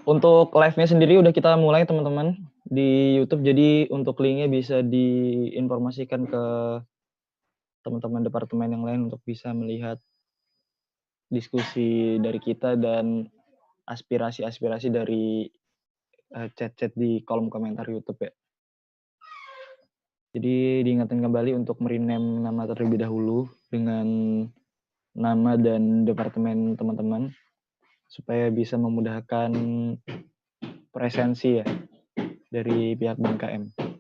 Untuk live-nya sendiri udah kita mulai teman-teman di YouTube. Jadi untuk linknya bisa diinformasikan ke teman-teman departemen yang lain untuk bisa melihat diskusi dari kita dan aspirasi-aspirasi dari chat-chat di kolom komentar YouTube ya. Jadi diingatkan kembali untuk merename nama terlebih dahulu dengan nama dan departemen teman-teman supaya bisa memudahkan presensi ya dari pihak BMKM.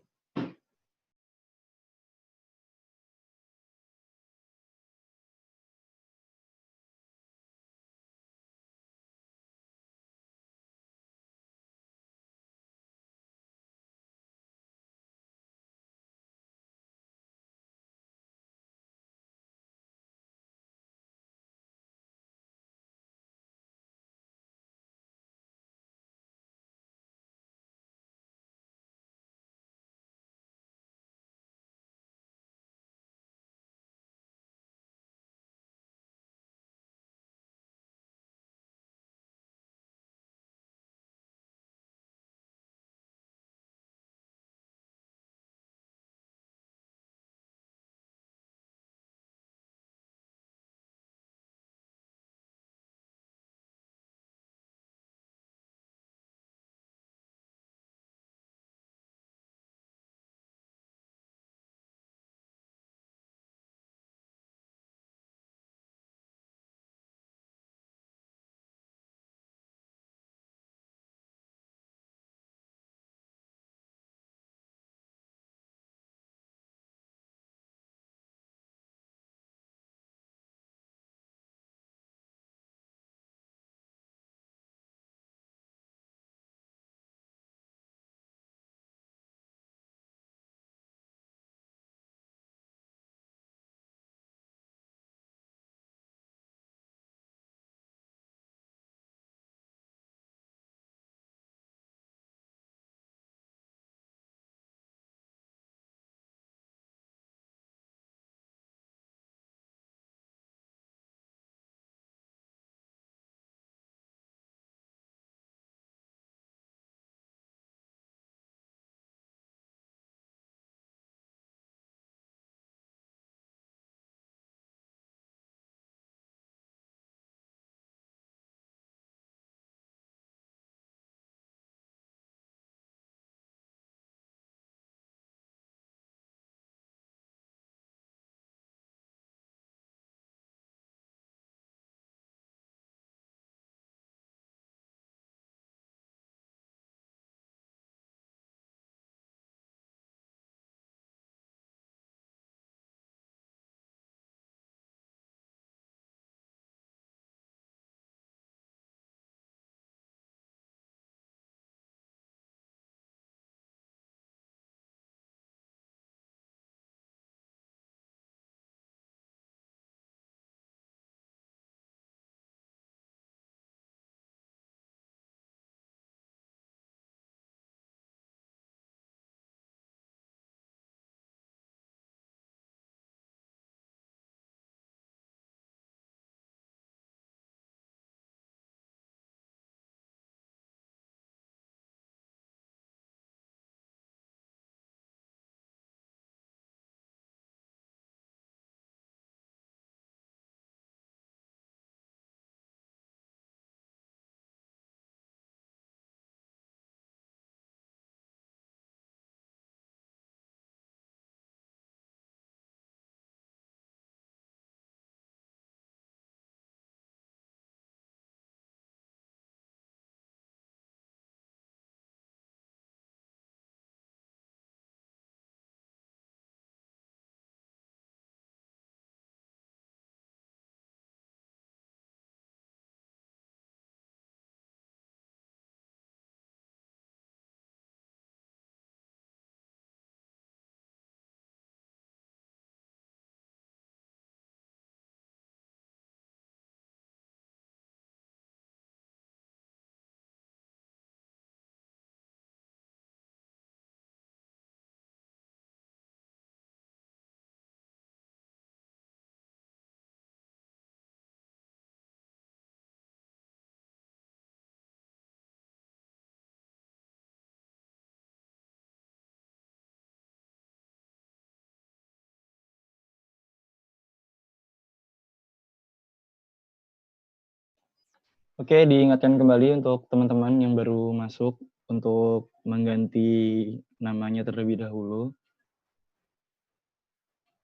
Oke, diingatkan kembali untuk teman-teman yang baru masuk untuk mengganti namanya terlebih dahulu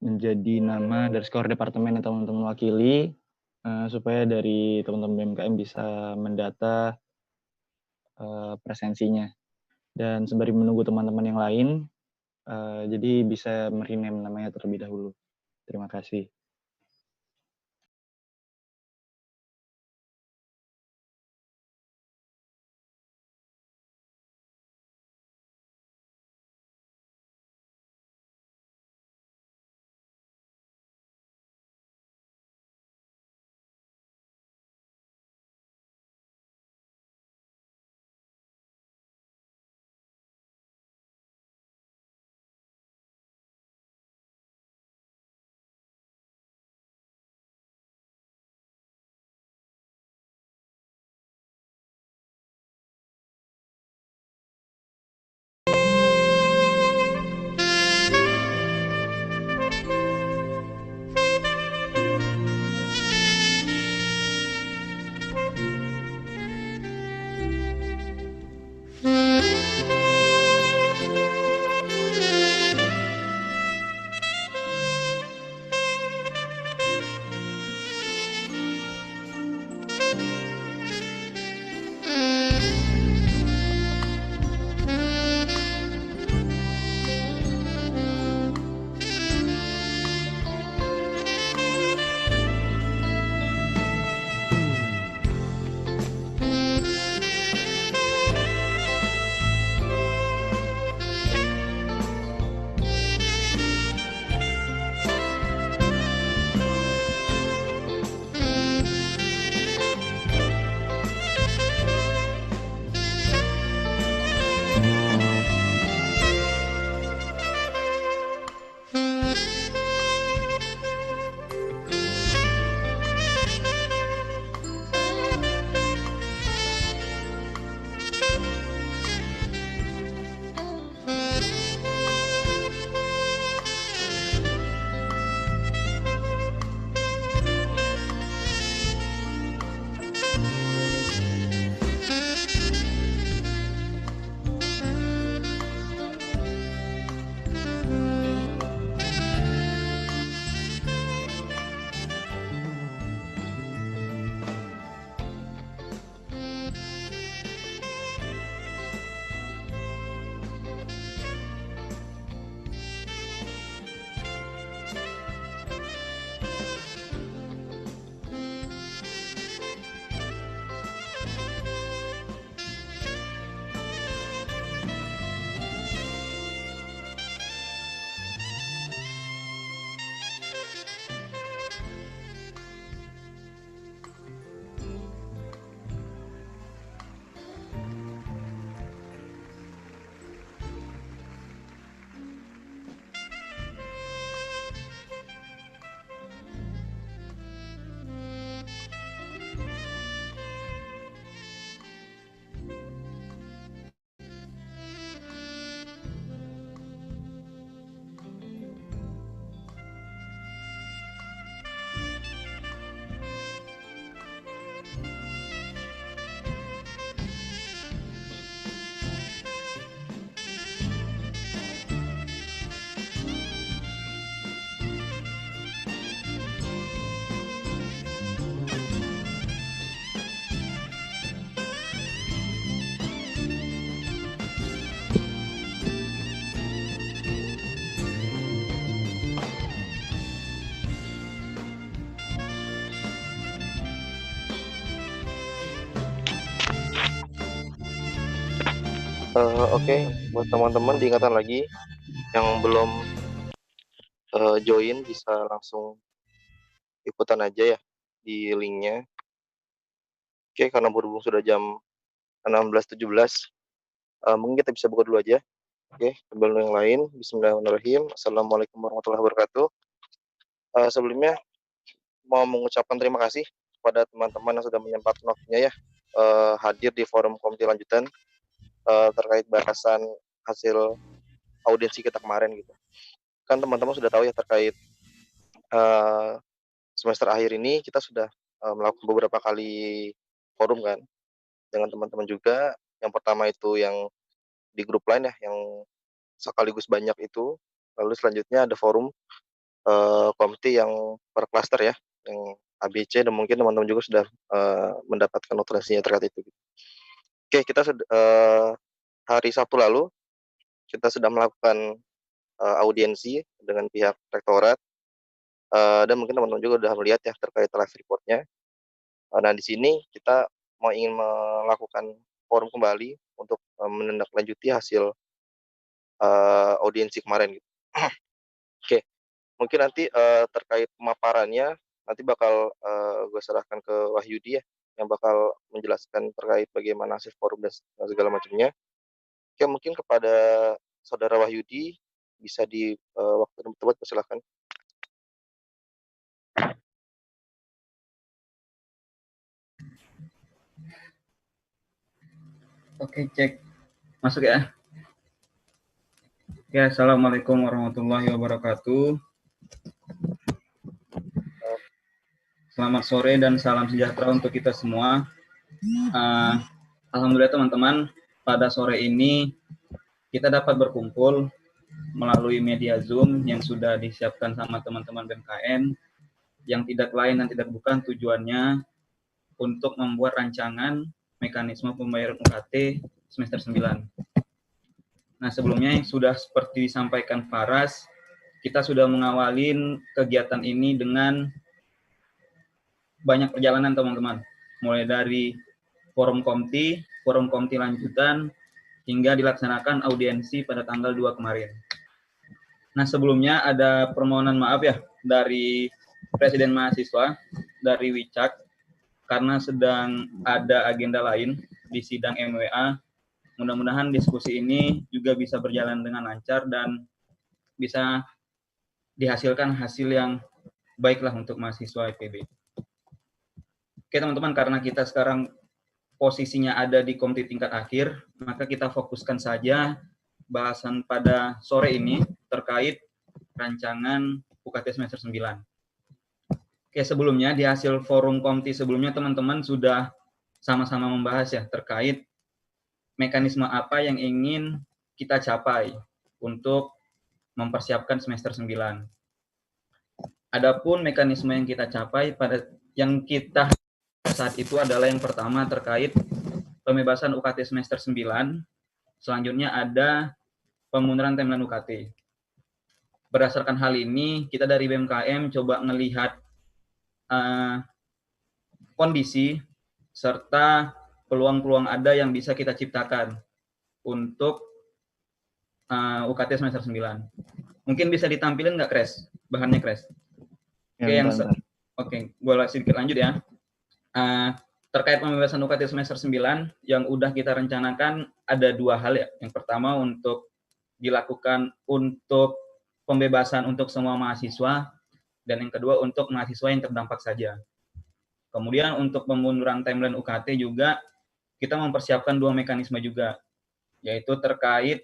menjadi nama departemen yang teman-teman wakili, supaya dari teman-teman BMKM bisa mendata presensinya. Dan sembari menunggu teman-teman yang lain, jadi bisa me-rename namanya terlebih dahulu. Terima kasih. Oke, buat teman-teman diingatkan lagi yang belum join bisa langsung ikutan aja ya di linknya. Oke, karena berhubung sudah jam 16.17, mungkin kita bisa buka dulu aja. Oke, sebelum yang lain, Bismillahirrahmanirrahim. Assalamualaikum warahmatullahi wabarakatuh. Sebelumnya mau mengucapkan terima kasih kepada teman-teman yang sudah menyempatkan waktunya ya hadir di forum komite lanjutan terkait bahasan hasil audiensi kita kemarin gitu. Kan teman-teman sudah tahu ya terkait semester akhir ini kita sudah melakukan beberapa kali forum kan, dengan teman-teman juga. Yang pertama itu yang di grup lain ya, yang sekaligus banyak itu. Lalu selanjutnya ada forum, komite yang per klaster ya, yang ABC, dan mungkin teman-teman juga sudah, mendapatkan notifikasinya terkait itu. Oke, kita hari Sabtu lalu, kita sudah melakukan, audiensi dengan pihak rektorat, dan mungkin teman-teman juga sudah melihat ya terkait live report-nya. Nah, di sini kita ingin melakukan forum kembali untuk, menindaklanjuti hasil, audiensi kemarin gitu. Oke, mungkin nanti, terkait pemaparannya nanti bakal, gue serahkan ke Wahyudi ya, yang bakal menjelaskan terkait bagaimana hasil forum dan segala macamnya. Oke, mungkin kepada Saudara Wahyudi bisa di, waktu dan tempat persilahkan. Oke, cek. Masuk ya. Ya, Assalamualaikum warahmatullahi wabarakatuh. Selamat sore dan salam sejahtera untuk kita semua. Alhamdulillah teman-teman, pada sore ini kita dapat berkumpul melalui media Zoom yang sudah disiapkan sama teman-teman BMKM, yang tidak lain dan tidak bukan tujuannya untuk membuat rancangan mekanisme pembayaran UKT semester 9. Nah, sebelumnya yang sudah seperti disampaikan Faras, kita sudah mengawalin kegiatan ini dengan banyak perjalanan teman-teman. Mulai dari forum komti lanjutan, hingga dilaksanakan audiensi pada tanggal 2 kemarin. Nah, sebelumnya ada permohonan maaf ya dari Presiden Mahasiswa, dari Wicak, karena sedang ada agenda lain di sidang MWA. Mudah-mudahan diskusi ini juga bisa berjalan dengan lancar dan bisa dihasilkan hasil yang baiklah untuk mahasiswa IPB. Oke teman-teman, karena kita sekarang posisinya ada di komite tingkat akhir, maka kita fokuskan saja bahasan pada sore ini terkait rancangan UKT semester 9. Oke, sebelumnya di hasil forum komite sebelumnya teman-teman sudah sama-sama membahas ya terkait mekanisme apa yang ingin kita capai untuk mempersiapkan semester 9. Adapun mekanisme yang kita capai pada saat itu adalah yang pertama terkait pembebasan UKT semester 9, selanjutnya ada pemunduran timeline UKT. Berdasarkan hal ini, kita dari BMKM coba melihat kondisi serta peluang-peluang ada yang bisa kita ciptakan untuk UKT semester 9. Mungkin bisa ditampilin nggak, Kres? Bahannya, Kres? Oke, gue sedikit lanjut ya. Terkait pembebasan UKT semester 9 yang udah kita rencanakan ada dua hal ya. Yang pertama untuk dilakukan untuk pembebasan untuk semua mahasiswa, dan yang kedua untuk mahasiswa yang terdampak saja. Kemudian untuk pemunduran timeline UKT juga kita mempersiapkan dua mekanisme juga, yaitu terkait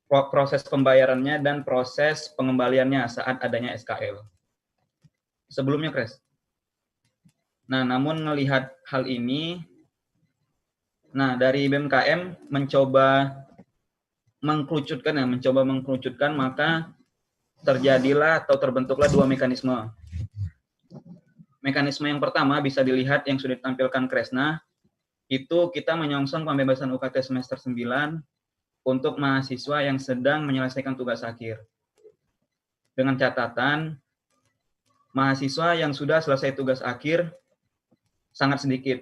proses pembayarannya dan proses pengembaliannya saat adanya SKL. Sebelumnya, Kres. Nah, namun melihat hal ini, dari BMKM mencoba mengkerucutkan, maka terjadilah atau terbentuklah dua mekanisme. Mekanisme yang pertama bisa dilihat yang sudah ditampilkan Kresna, itu kita menyongsong pembebasan UKT semester 9 untuk mahasiswa yang sedang menyelesaikan tugas akhir. Dengan catatan, mahasiswa yang sudah selesai tugas akhir sangat sedikit.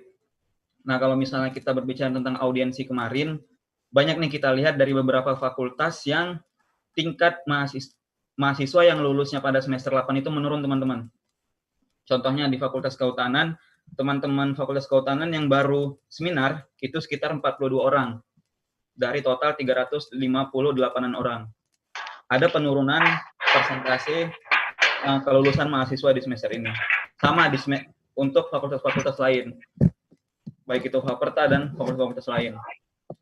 Nah, kalau misalnya kita berbicara tentang audiensi kemarin, banyak nih kita lihat dari beberapa fakultas yang tingkat mahasiswa yang lulusnya pada semester 8 itu menurun, teman-teman. Contohnya di Fakultas Kehutanan, teman-teman Fakultas Kehutanan yang baru seminar itu sekitar 42 orang dari total 358 orang. Ada penurunan persentase kelulusan mahasiswa di semester ini. Sama untuk fakultas-fakultas lain, baik itu Faperta dan fakultas-fakultas lain.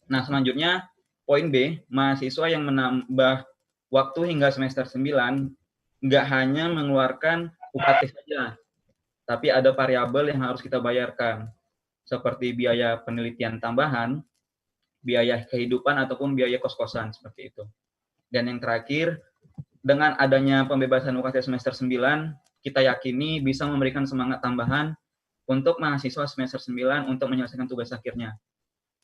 Nah, selanjutnya poin B, mahasiswa yang menambah waktu hingga semester 9 nggak hanya mengeluarkan UKT saja, tapi ada variabel yang harus kita bayarkan, seperti biaya penelitian tambahan, biaya kehidupan, ataupun biaya kos-kosan, seperti itu. Dan yang terakhir, dengan adanya pembebasan UKT semester 9, kita yakini bisa memberikan semangat tambahan untuk mahasiswa semester 9 untuk menyelesaikan tugas akhirnya.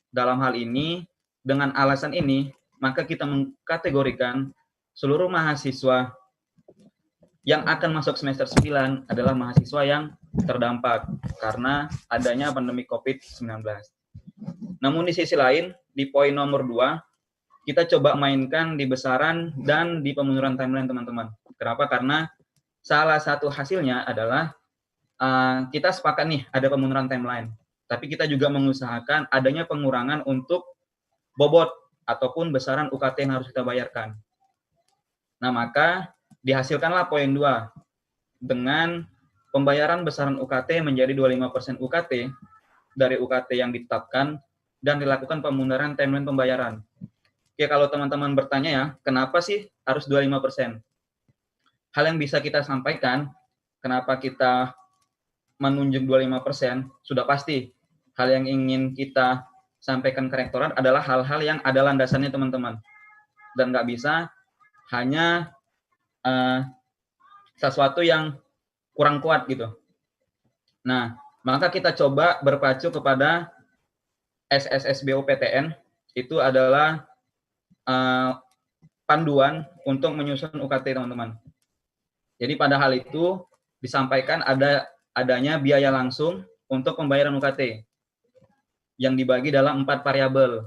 Dalam hal ini, dengan alasan ini, maka kita mengkategorikan seluruh mahasiswa yang akan masuk semester 9 adalah mahasiswa yang terdampak karena adanya pandemi COVID-19. Namun di sisi lain, di poin nomor 2, kita coba mainkan di besaran dan di pemunduran timeline, teman-teman. Kenapa? Karena salah satu hasilnya adalah kita sepakat nih ada pemunduran timeline, tapi kita juga mengusahakan adanya pengurangan untuk bobot ataupun besaran UKT yang harus kita bayarkan. Nah, maka dihasilkanlah poin 2 dengan pembayaran besaran UKT menjadi 25% UKT dari UKT yang ditetapkan dan dilakukan pemunduran timeline pembayaran. Oke, kalau teman-teman bertanya ya, kenapa sih harus 25%? Hal yang bisa kita sampaikan, kenapa kita menunjuk 25%, sudah pasti hal yang ingin kita sampaikan ke rektorat adalah hal-hal yang ada landasannya, teman-teman. Dan nggak bisa hanya sesuatu yang kurang kuat gitu. Nah, maka kita coba berpacu kepada SSSBOPTN, itu adalah panduan untuk menyusun UKT, teman-teman. Jadi pada hal itu disampaikan adanya biaya langsung untuk pembayaran UKT yang dibagi dalam 4 variabel.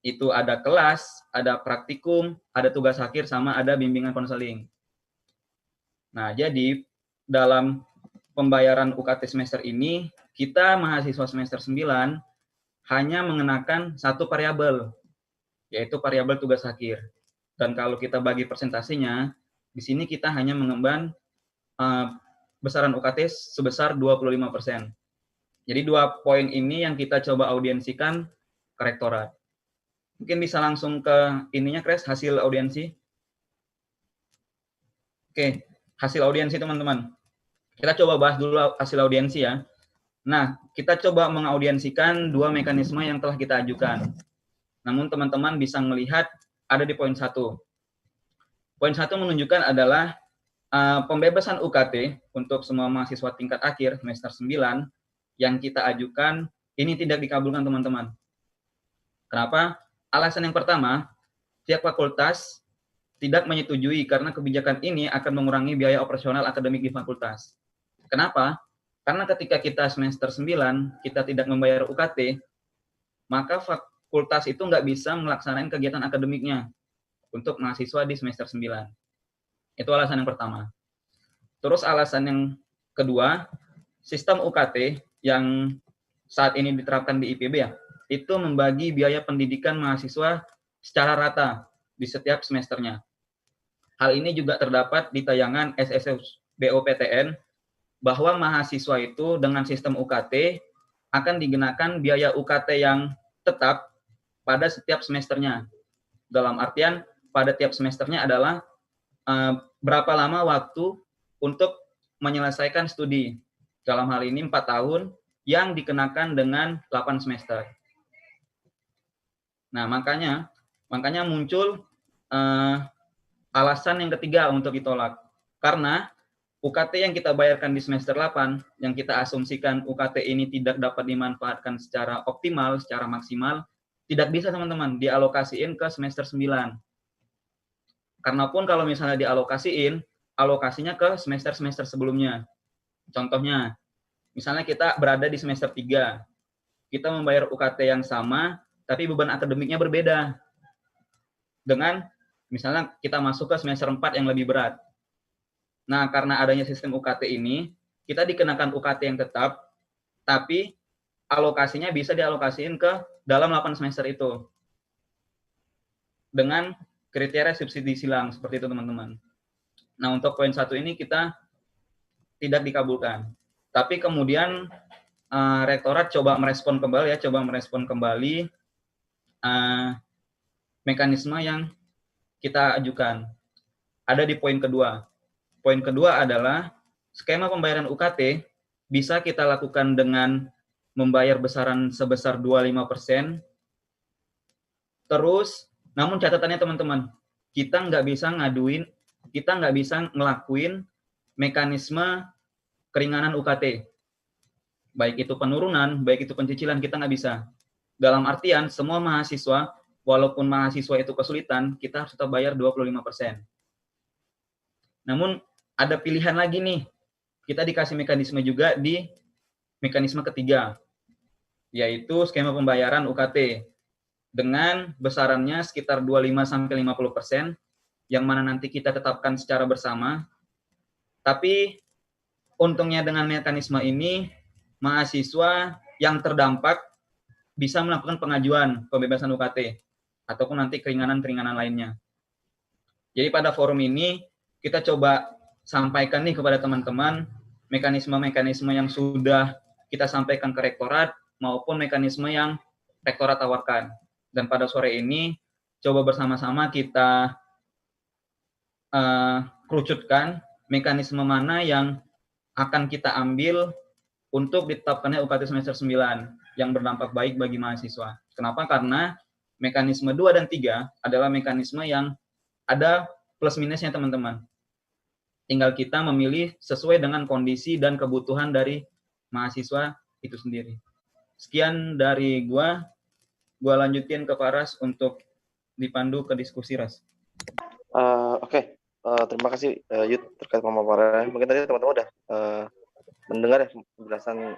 Itu ada kelas, ada praktikum, ada tugas akhir, sama ada bimbingan konseling. Nah, jadi dalam pembayaran UKT semester ini, kita mahasiswa semester 9 hanya mengenakan 1 variabel, yaitu variabel tugas akhir. Dan kalau kita bagi presentasinya, di sini kita hanya mengemban besaran UKT sebesar 25%. Jadi 2 poin ini yang kita coba audiensikan ke rektorat. Mungkin bisa langsung ke ininya, Kres, hasil audiensi. Oke, hasil audiensi, teman-teman. Kita coba bahas dulu hasil audiensi ya. Nah, kita coba mengaudiensikan 2 mekanisme yang telah kita ajukan. Namun teman-teman bisa melihat ada di poin 1. Poin 1 menunjukkan adalah pembebasan UKT untuk semua mahasiswa tingkat akhir semester 9 yang kita ajukan ini tidak dikabulkan, teman-teman. Kenapa? Alasan yang pertama, pihak fakultas tidak menyetujui karena kebijakan ini akan mengurangi biaya operasional akademik di fakultas. Kenapa? Karena ketika kita semester 9, kita tidak membayar UKT, maka fakultas itu nggak bisa melaksanakan kegiatan akademiknya untuk mahasiswa di semester 9. Itu alasan yang pertama. Terus alasan yang kedua, sistem UKT yang saat ini diterapkan di IPB ya, itu membagi biaya pendidikan mahasiswa secara rata di setiap semesternya. Hal ini juga terdapat di tayangan SSBOPTN bahwa mahasiswa itu dengan sistem UKT akan dikenakan biaya UKT yang tetap pada setiap semesternya. Dalam artian pada tiap semesternya adalah berapa lama waktu untuk menyelesaikan studi. Dalam hal ini 4 tahun yang dikenakan dengan 8 semester. Nah, makanya muncul alasan yang ketiga untuk ditolak. Karena UKT yang kita bayarkan di semester 8, yang kita asumsikan UKT ini tidak dapat dimanfaatkan secara optimal, secara maksimal, tidak bisa, teman-teman, dialokasiin ke semester 9. Karena pun kalau misalnya dialokasiin, alokasinya ke semester-semester sebelumnya. Contohnya, misalnya kita berada di semester 3, kita membayar UKT yang sama, tapi beban akademiknya berbeda. Dengan misalnya kita masuk ke semester 4 yang lebih berat. Nah, karena adanya sistem UKT ini, kita dikenakan UKT yang tetap, tapi alokasinya bisa dialokasiin ke dalam 8 semester itu. Dengan kriteria subsidi silang, seperti itu, teman-teman. Nah, untuk poin 1 ini kita tidak dikabulkan. Tapi kemudian rektorat coba merespon kembali mekanisme yang kita ajukan. Ada di poin kedua. Poin kedua adalah skema pembayaran UKT bisa kita lakukan dengan membayar besaran sebesar 25%. Terus, namun catatannya teman-teman, kita nggak bisa ngelakuin mekanisme keringanan UKT. Baik itu penurunan, baik itu pencicilan, kita nggak bisa. Dalam artian, semua mahasiswa, walaupun mahasiswa itu kesulitan, kita harus tetap bayar 25%. Namun, ada pilihan lagi nih. Kita dikasih mekanisme juga di mekanisme ketiga, yaitu skema pembayaran UKT dengan besarannya sekitar 25-50%, yang mana nanti kita tetapkan secara bersama. Tapi untungnya dengan mekanisme ini, mahasiswa yang terdampak bisa melakukan pengajuan pembebasan UKT ataupun nanti keringanan-keringanan lainnya. Jadi pada forum ini kita coba sampaikan nih kepada teman-teman mekanisme-mekanisme yang sudah kita sampaikan ke rektorat maupun mekanisme yang rektorat tawarkan. Dan pada sore ini coba bersama-sama kita kerucutkan mekanisme mana yang akan kita ambil untuk ditetapkannya UKT semester 9 yang berdampak baik bagi mahasiswa. Kenapa? Karena mekanisme 2 dan 3 adalah mekanisme yang ada plus minusnya teman-teman. Tinggal kita memilih sesuai dengan kondisi dan kebutuhan dari mahasiswa itu sendiri. Sekian dari gua lanjutin ke Paras untuk dipandu ke diskusi, Ras. Oke. Terima kasih Yud terkait pemaparan. Mungkin tadi teman-teman udah mendengar ya penjelasan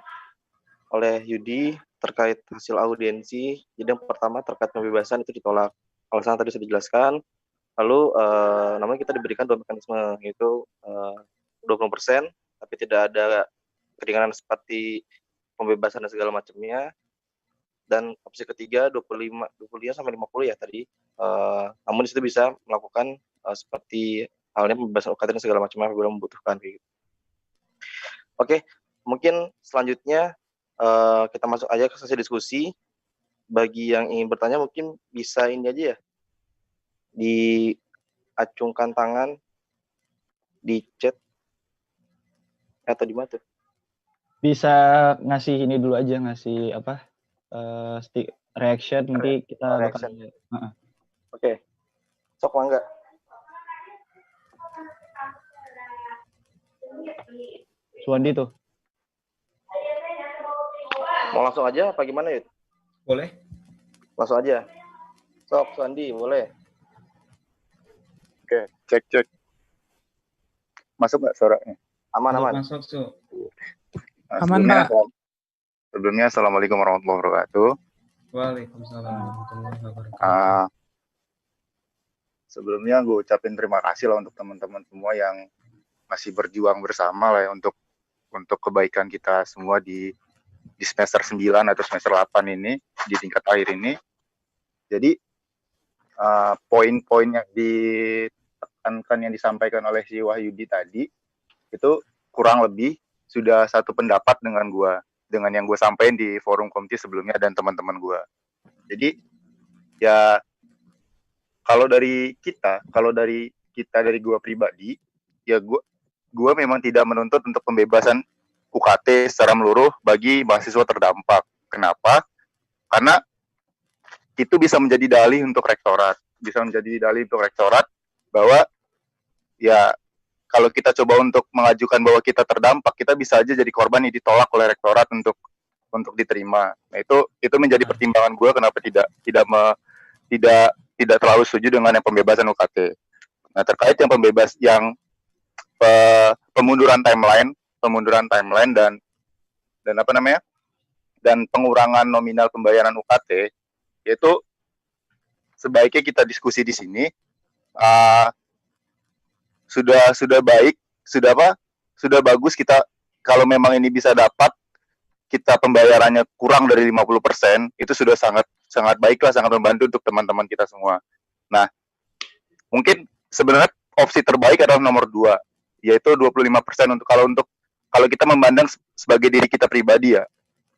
oleh Yudi terkait hasil audiensi. Jadi yang pertama terkait pembebasan itu ditolak. Alasan tadi sudah dijelaskan. Lalu namanya kita diberikan 2 mekanisme, yaitu 20%, tapi tidak ada keringanan seperti pembebasan dan segala macamnya. Dan opsi ketiga 25 sampai 50 ya tadi. Namun di situ bisa melakukan seperti halnya pembebasan UKT dan segala macamnya apabila membutuhkan gitu. Oke, mungkin selanjutnya kita masuk aja ke sesi diskusi. Bagi yang ingin bertanya mungkin bisa ini aja ya, diacungkan tangan di chat atau di mana tuh? Bisa ngasih ini dulu aja, ngasih apa? Reaction, nanti kita reaction. bakal Oke. Sok Mangga. Suwandi tuh. Mau langsung aja apa gimana, Yud? Boleh? Langsung aja. Sok Suwandi, boleh. Oke, cek. Masuk nggak suaranya? Aman. Masuk, Su. Aman, Pak. Sebelumnya, Assalamualaikum warahmatullahi wabarakatuh. Waalaikumsalam warahmatullahi wabarakatuh. Sebelumnya gue ucapin terima kasih lah untuk teman-teman semua yang masih berjuang bersama lah ya untuk kebaikan kita semua di semester 9 atau semester 8 ini, di tingkat akhir ini. Jadi poin-poin yang ditekankan yang disampaikan oleh si Wahyudi tadi itu kurang lebih sudah satu pendapat dengan yang gue sampaikan di forum komite sebelumnya dan teman-teman gue. Jadi ya kalau dari gue pribadi ya gue memang tidak menuntut untuk pembebasan UKT secara menyeluruh bagi mahasiswa terdampak. Kenapa? Karena itu bisa menjadi dalih untuk rektorat, bahwa ya kalau kita coba untuk mengajukan bahwa kita terdampak, kita bisa aja jadi korban yang ditolak oleh rektorat untuk diterima. Nah, itu menjadi pertimbangan gue kenapa tidak terlalu setuju dengan yang pembebasan UKT. Nah, terkait yang pemunduran timeline dan pengurangan nominal pembayaran UKT, yaitu sebaiknya kita diskusi di sini. Sudah bagus kita kalau memang ini bisa dapat kita pembayarannya kurang dari 50%, itu sudah sangat baiklah, sangat membantu untuk teman-teman kita semua. Nah, mungkin sebenarnya opsi terbaik adalah nomor 2, yaitu 25% kalau kita memandang sebagai diri kita pribadi ya.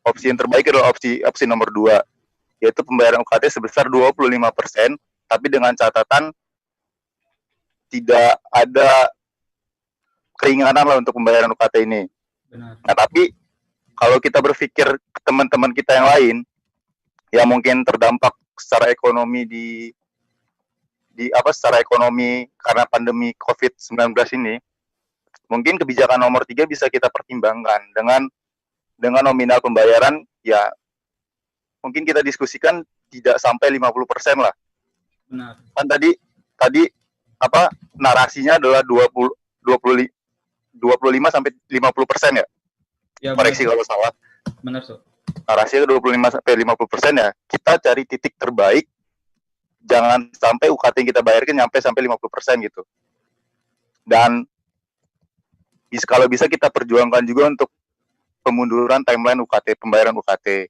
Opsi yang terbaik adalah opsi nomor 2, yaitu pembayaran UKT sebesar 25%, tapi dengan catatan tidak ada keringanan lah untuk pembayaran UKT ini. Benar. Nah, tapi kalau kita berpikir ke teman-teman kita yang lain yang mungkin terdampak secara ekonomi secara ekonomi karena pandemi COVID-19 ini, mungkin kebijakan nomor 3 bisa kita pertimbangkan dengan nominal pembayaran ya mungkin kita diskusikan tidak sampai 50% lah. Benar. Kan tadi narasinya adalah 25 sampai 50% ya. Ya, Koreksi benar. kalau salah. Benar, Sob. Narasinya 25 sampai 50% ya. Kita cari titik terbaik. Jangan sampai UKT yang kita bayarkan nyampe sampai 50% gitu. Dan kalau bisa kita perjuangkan juga untuk pemunduran timeline UKT, pembayaran UKT.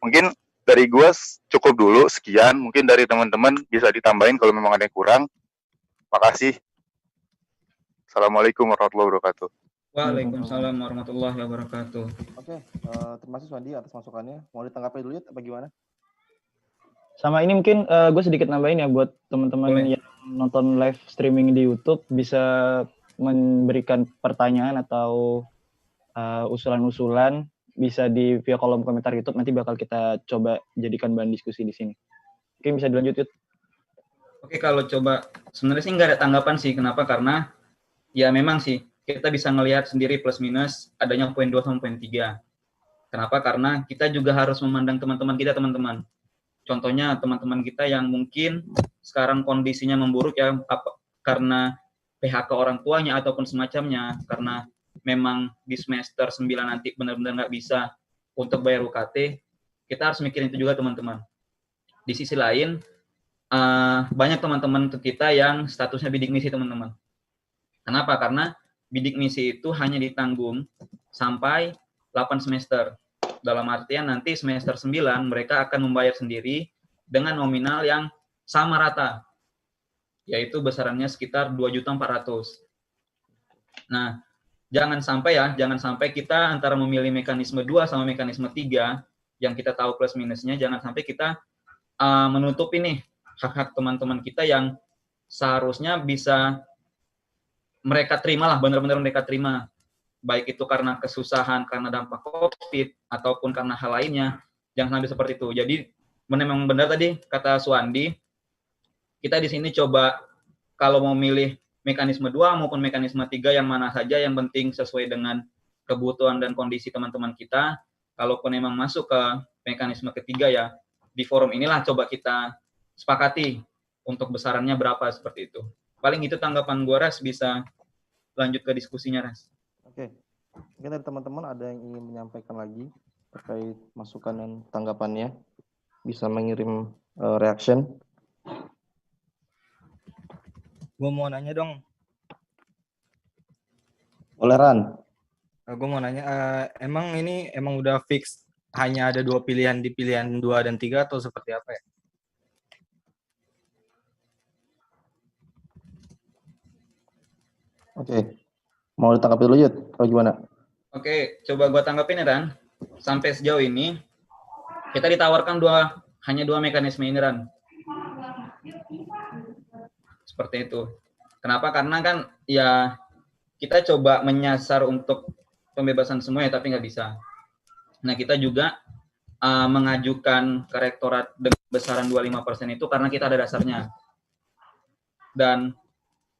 Mungkin dari gue cukup dulu, sekian. Mungkin dari teman-teman bisa ditambahin kalau memang ada yang kurang. Makasih. Assalamualaikum warahmatullahi wabarakatuh. Waalaikumsalam warahmatullahi wabarakatuh. Oke, terima kasih Swandi atas masukannya. Mau ditanggapi dulu ya, apa gimana? Sama ini mungkin gue sedikit nambahin ya buat teman-teman Boleh. yang nonton live streaming di YouTube bisa memberikan pertanyaan atau usulan-usulan bisa di via kolom komentar YouTube, nanti bakal kita coba jadikan bahan diskusi di sini. Oke, bisa dilanjut, Yud. Oke, kalau coba sebenarnya sih nggak ada tanggapan sih. Kenapa? Karena ya memang sih kita bisa ngelihat sendiri plus minus adanya poin 2 sama poin 3. Kenapa? Karena kita juga harus memandang teman-teman kita, teman-teman. Contohnya teman-teman kita yang mungkin sekarang kondisinya memburuk ya karena PHK orang tuanya ataupun semacamnya, karena memang di semester 9 nanti benar-benar nggak bisa untuk bayar UKT, kita harus mikirin itu juga, teman-teman. Di sisi lain, banyak teman-teman kita yang statusnya bidik misi, teman-teman. Kenapa? Karena bidik misi itu hanya ditanggung sampai 8 semester. Dalam artian nanti semester 9 mereka akan membayar sendiri dengan nominal yang sama rata, yaitu besarannya sekitar 2.400.000. Nah, jangan sampai kita antara memilih mekanisme 2 sama mekanisme 3 yang kita tahu plus minusnya, jangan sampai kita menutup ini hak-hak teman-teman kita yang seharusnya bisa mereka terima lah, benar-benar mereka terima. Baik itu karena kesusahan, karena dampak COVID, ataupun karena hal lainnya. Jangan sampai seperti itu. Jadi, memang benar tadi kata Suwandi, kita di sini coba kalau mau milih mekanisme 2 maupun mekanisme 3 yang mana saja, yang penting sesuai dengan kebutuhan dan kondisi teman-teman kita. Kalaupun memang masuk ke mekanisme ketiga ya, di forum inilah coba kita sepakati untuk besarannya berapa, seperti itu. Paling itu tanggapan gue, Ras. Bisa lanjut ke diskusinya, Ras. Oke, mungkin dari teman-teman ada yang ingin menyampaikan lagi terkait masukan dan tanggapannya, bisa mengirim reaction. Gue mau nanya dong. Boleh, Ran? Gue mau nanya, emang ini udah fix hanya ada 2 pilihan di pilihan 2 dan 3 atau seperti apa ya? Oke, mau ditanggapi dulu Yud, atau gimana? Oke, coba gue tanggapin ya, Ran. Sampai sejauh ini, kita ditawarkan hanya dua mekanisme ini, Ran. Seperti itu. Kenapa? Karena kan ya kita coba menyasar untuk pembebasan semua ya, tapi nggak bisa. Nah, kita juga mengajukan ke rektorat dengan besaran 25% itu karena kita ada dasarnya. Dan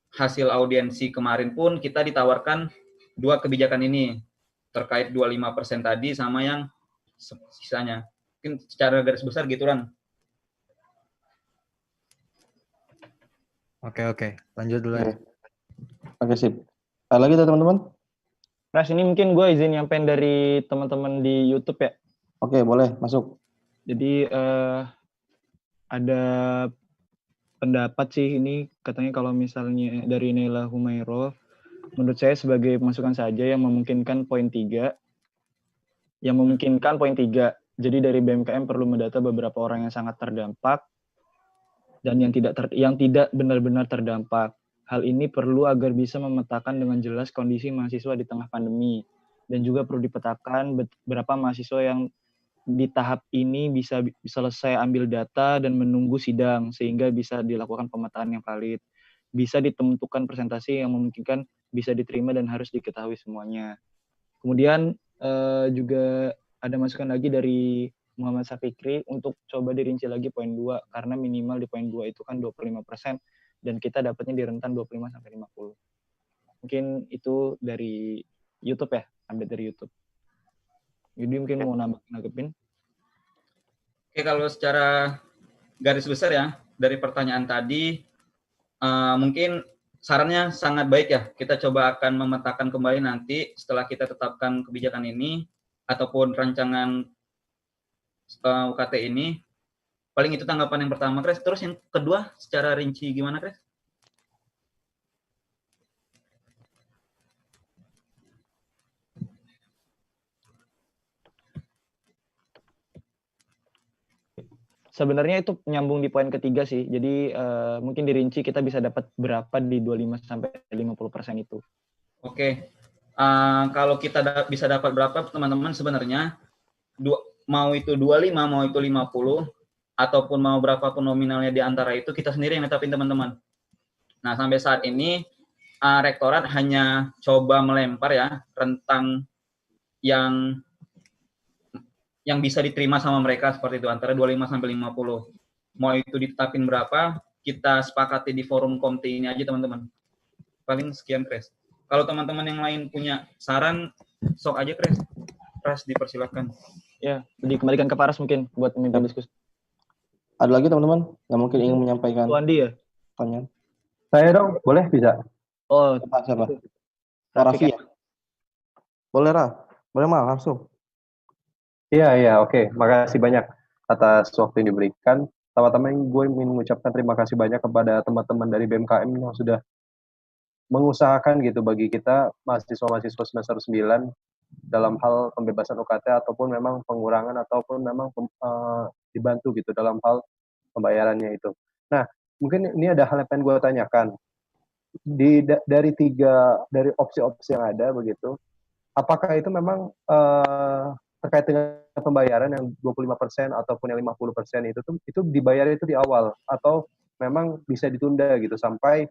hasil audiensi kemarin pun kita ditawarkan 2 kebijakan ini terkait 25% tadi sama yang sisanya. Mungkin secara garis besar gitu, Ran. Oke. Lanjut dulu ya. Oke, sip. Ada lagi teman-teman? Ras, ini mungkin gue izin nyampein dari teman-teman di YouTube ya. Oke, boleh masuk. Jadi ada pendapat sih ini, katanya kalau misalnya dari Naila Humairov, menurut saya sebagai masukan saja yang memungkinkan poin 3. Jadi dari BMKM perlu mendata beberapa orang yang sangat terdampak dan yang tidak benar-benar terdampak. Hal ini perlu agar bisa memetakan dengan jelas kondisi mahasiswa di tengah pandemi, dan juga perlu dipetakan berapa mahasiswa yang di tahap ini bisa selesai ambil data dan menunggu sidang sehingga bisa dilakukan pemetaan yang valid. Bisa ditentukan presentasi yang memungkinkan bisa diterima dan harus diketahui semuanya. Kemudian juga ada masukan lagi dari Muhammad Safikri untuk coba dirinci lagi poin 2, karena minimal di poin 2 itu kan 25% dan kita dapatnya di rentan 25 sampai 50. Mungkin itu dari YouTube ya, update dari YouTube. Jadi mungkin mau nanggepin. Oke, kalau secara garis besar ya, dari pertanyaan tadi, mungkin sarannya sangat baik ya. Kita coba akan memetakan kembali nanti setelah kita tetapkan kebijakan ini, ataupun rancangan UKT ini. Paling itu tanggapan yang pertama, Kres. Terus yang kedua, secara rinci gimana, Kres? Sebenarnya itu nyambung di poin ketiga sih. Jadi mungkin dirinci kita bisa dapat berapa di 25 sampai 50% itu. Oke. Kalau kita bisa dapat berapa, teman-teman, sebenarnya mau itu 25, mau itu 50, ataupun mau berapapun nominalnya di antara itu, kita sendiri yang netapin, teman-teman. Nah, sampai saat ini rektorat hanya coba melempar ya rentang yang bisa diterima sama mereka seperti itu, antara 25 sampai 50. Mau itu ditetapin berapa, kita sepakati di forum Komti ini aja, teman-teman. Paling sekian, Kres. Kalau teman-teman yang lain punya saran, sok aja, Kres. Pras, dipersilakan. Ya, dikembalikan ke Paras mungkin buat memimpin diskusi. Ada lagi teman-teman yang mungkin ingin menyampaikan Andi ya? pertanyaan? Saya dong, boleh bisa? Oh, Siapa? Raffi ya? Boleh, Ra. Boleh, Mal, langsung. Iya, oke. Makasih banyak atas waktu yang diberikan. Pertama-tama gue ingin mengucapkan terima kasih banyak kepada teman-teman dari BMKM yang sudah mengusahakan gitu bagi kita mahasiswa-mahasiswa semester 9 dalam hal pembebasan UKT ataupun memang pengurangan ataupun memang dibantu gitu dalam hal pembayarannya itu. Nah, mungkin ini ada hal yang pengen gue tanyakan. Dari opsi-opsi yang ada begitu, apakah itu memang terkait dengan pembayaran yang 25% ataupun yang 50% itu dibayar itu di awal atau memang bisa ditunda gitu sampai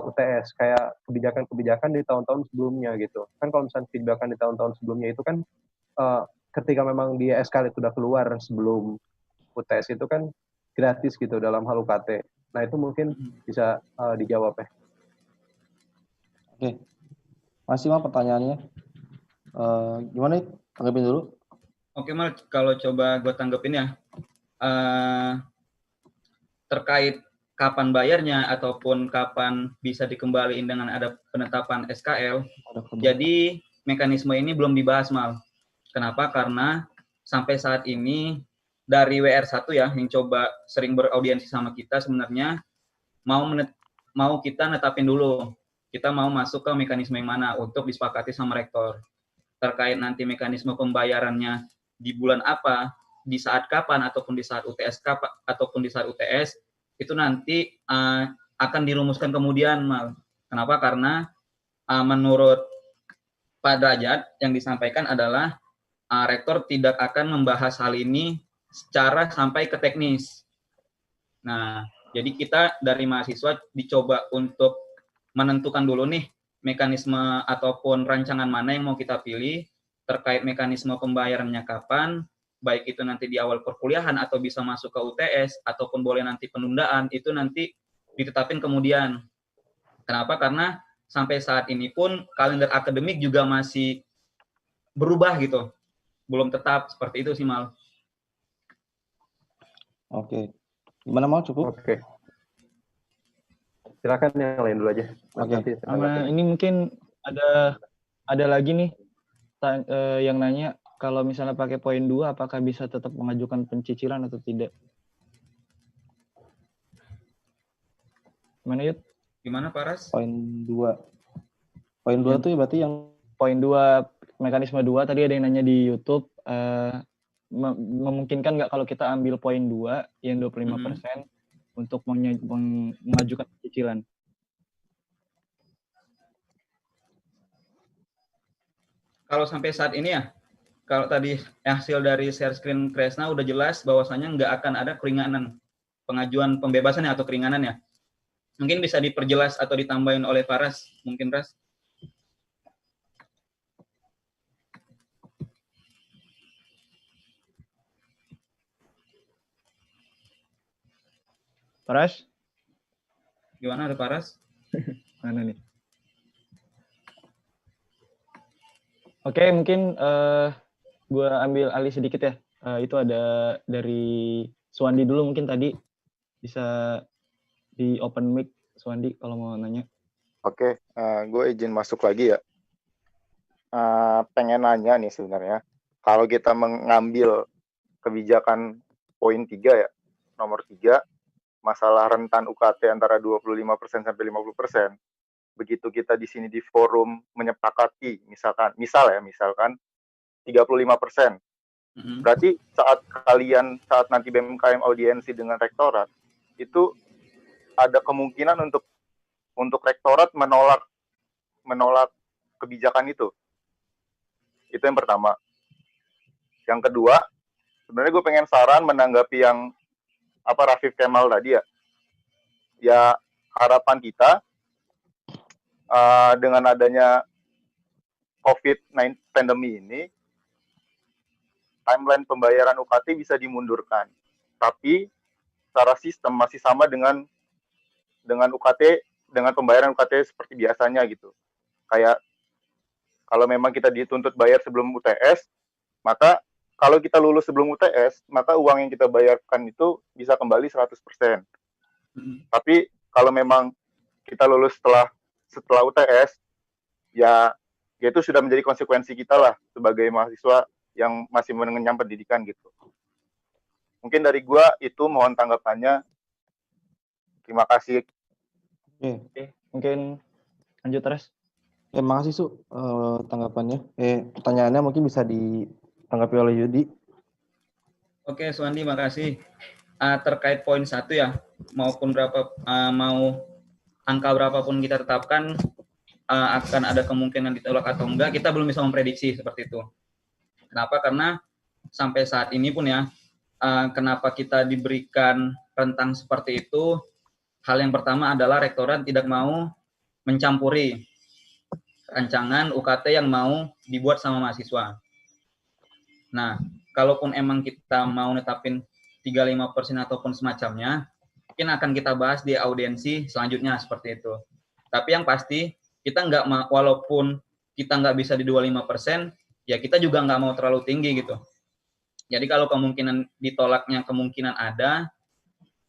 UTS kayak kebijakan-kebijakan di tahun-tahun sebelumnya gitu. Kan kalau misalnya kebijakan di tahun-tahun sebelumnya itu kan ketika memang dia SK itu udah keluar sebelum UTS itu kan gratis gitu dalam hal UKT. Nah, itu mungkin bisa dijawab ya. Oke. Masih Mal pertanyaannya. Gimana? Tanggapin dulu. Oke, Mal, kalau coba gue tanggepin ya. Terkait kapan bayarnya ataupun kapan bisa dikembaliin dengan ada penetapan SKL. Jadi mekanisme ini belum dibahas, Mal. Kenapa? Karena sampai saat ini dari WR1 ya yang coba sering beraudiensi sama kita sebenarnya mau kita netapin dulu. Kita mau masuk ke mekanisme yang mana untuk disepakati sama rektor. Terkait nanti mekanisme pembayarannya di bulan apa, di saat kapan ataupun di saat UTS ataupun di saat UTS itu nanti akan dirumuskan kemudian, Mal. Kenapa? Karena menurut Pak Derajat yang disampaikan adalah rektor tidak akan membahas hal ini secara sampai ke teknis. Nah, jadi kita dari mahasiswa dicoba untuk menentukan dulu nih mekanisme ataupun rancangan mana yang mau kita pilih terkait mekanisme pembayarannya kapan, baik itu nanti di awal perkuliahan atau bisa masuk ke UTS ataupun boleh nanti penundaan, itu nanti ditetapin kemudian. Kenapa? Karena sampai saat ini pun kalender akademik juga masih berubah gitu. Belum tetap seperti itu sih, Mal. Oke. Gimana, Mal? Cukup? Oke. Silakan yang lain dulu aja. Oke. Ini mungkin ada lagi nih yang nanya, kalau misalnya pakai poin 2 apakah bisa tetap mengajukan pencicilan atau tidak? Gimana, Yud? Gimana, Paras? Poin 2. Poin 2 itu berarti yang poin 2 mekanisme 2 tadi ada yang nanya di YouTube, memungkinkan nggak kalau kita ambil poin 2 yang 25% untuk mengajukan cicilan? Kalau sampai saat ini ya, kalau tadi hasil dari share screen Kresna udah jelas bahwasanya nggak akan ada keringanan pengajuan pembebasan ya atau keringanan ya. Mungkin bisa diperjelas atau ditambahin oleh Paras, mungkin Ras. Paras, Gimana ada Paras? mana nih? Oke, mungkin gue ambil alih sedikit ya. Itu ada dari Suwandi dulu mungkin tadi. Bisa di open mic, Suwandi, kalau mau nanya. Oke, gue izin masuk lagi ya. Pengen nanya nih sebenarnya, kalau kita mengambil kebijakan poin 3 ya, nomor 3, masalah rentan UKT antara 25% sampai 50%, begitu kita di sini di forum menyepakati, misalkan 35%, berarti saat nanti BMKM audiensi dengan rektorat, itu ada kemungkinan untuk rektorat menolak kebijakan itu. Itu yang pertama. Yang kedua, sebenarnya gue pengen saran menanggapi yang Rafif Kemal tadi ya. Ya, harapan kita dengan adanya COVID-19 pandemi ini, timeline pembayaran UKT bisa dimundurkan. Tapi secara sistem masih sama dengan UKT, dengan pembayaran UKT seperti biasanya gitu. Kayak kalau memang kita dituntut bayar sebelum UTS, maka kalau kita lulus sebelum UTS, maka uang yang kita bayarkan itu bisa kembali 100%. Tapi kalau memang kita lulus setelah UTS, ya itu sudah menjadi konsekuensi kita lah sebagai mahasiswa yang masih mengenyam pendidikan gitu. Mungkin dari gua itu mohon tanggapannya. Terima kasih. Oke. Mungkin lanjut terus. Makasih Su tanggapannya. Pertanyaannya mungkin bisa ditanggapi oleh Yudi. Oke, Suwandi, makasih. Terkait poin 1 ya, maupun mau angka berapapun kita tetapkan, akan ada kemungkinan ditolak atau enggak, kita belum bisa memprediksi seperti itu. Kenapa? Karena sampai saat ini pun ya, kenapa kita diberikan rentang seperti itu, hal yang pertama adalah rektorat tidak mau mencampuri rancangan UKT yang mau dibuat sama mahasiswa. Nah, kalaupun emang kita mau netapin 35% ataupun semacamnya, mungkin akan kita bahas di audiensi selanjutnya seperti itu. Tapi yang pasti, kita walaupun kita nggak bisa di 25%, ya kita juga nggak mau terlalu tinggi gitu. Jadi kalau kemungkinan ditolaknya kemungkinan ada,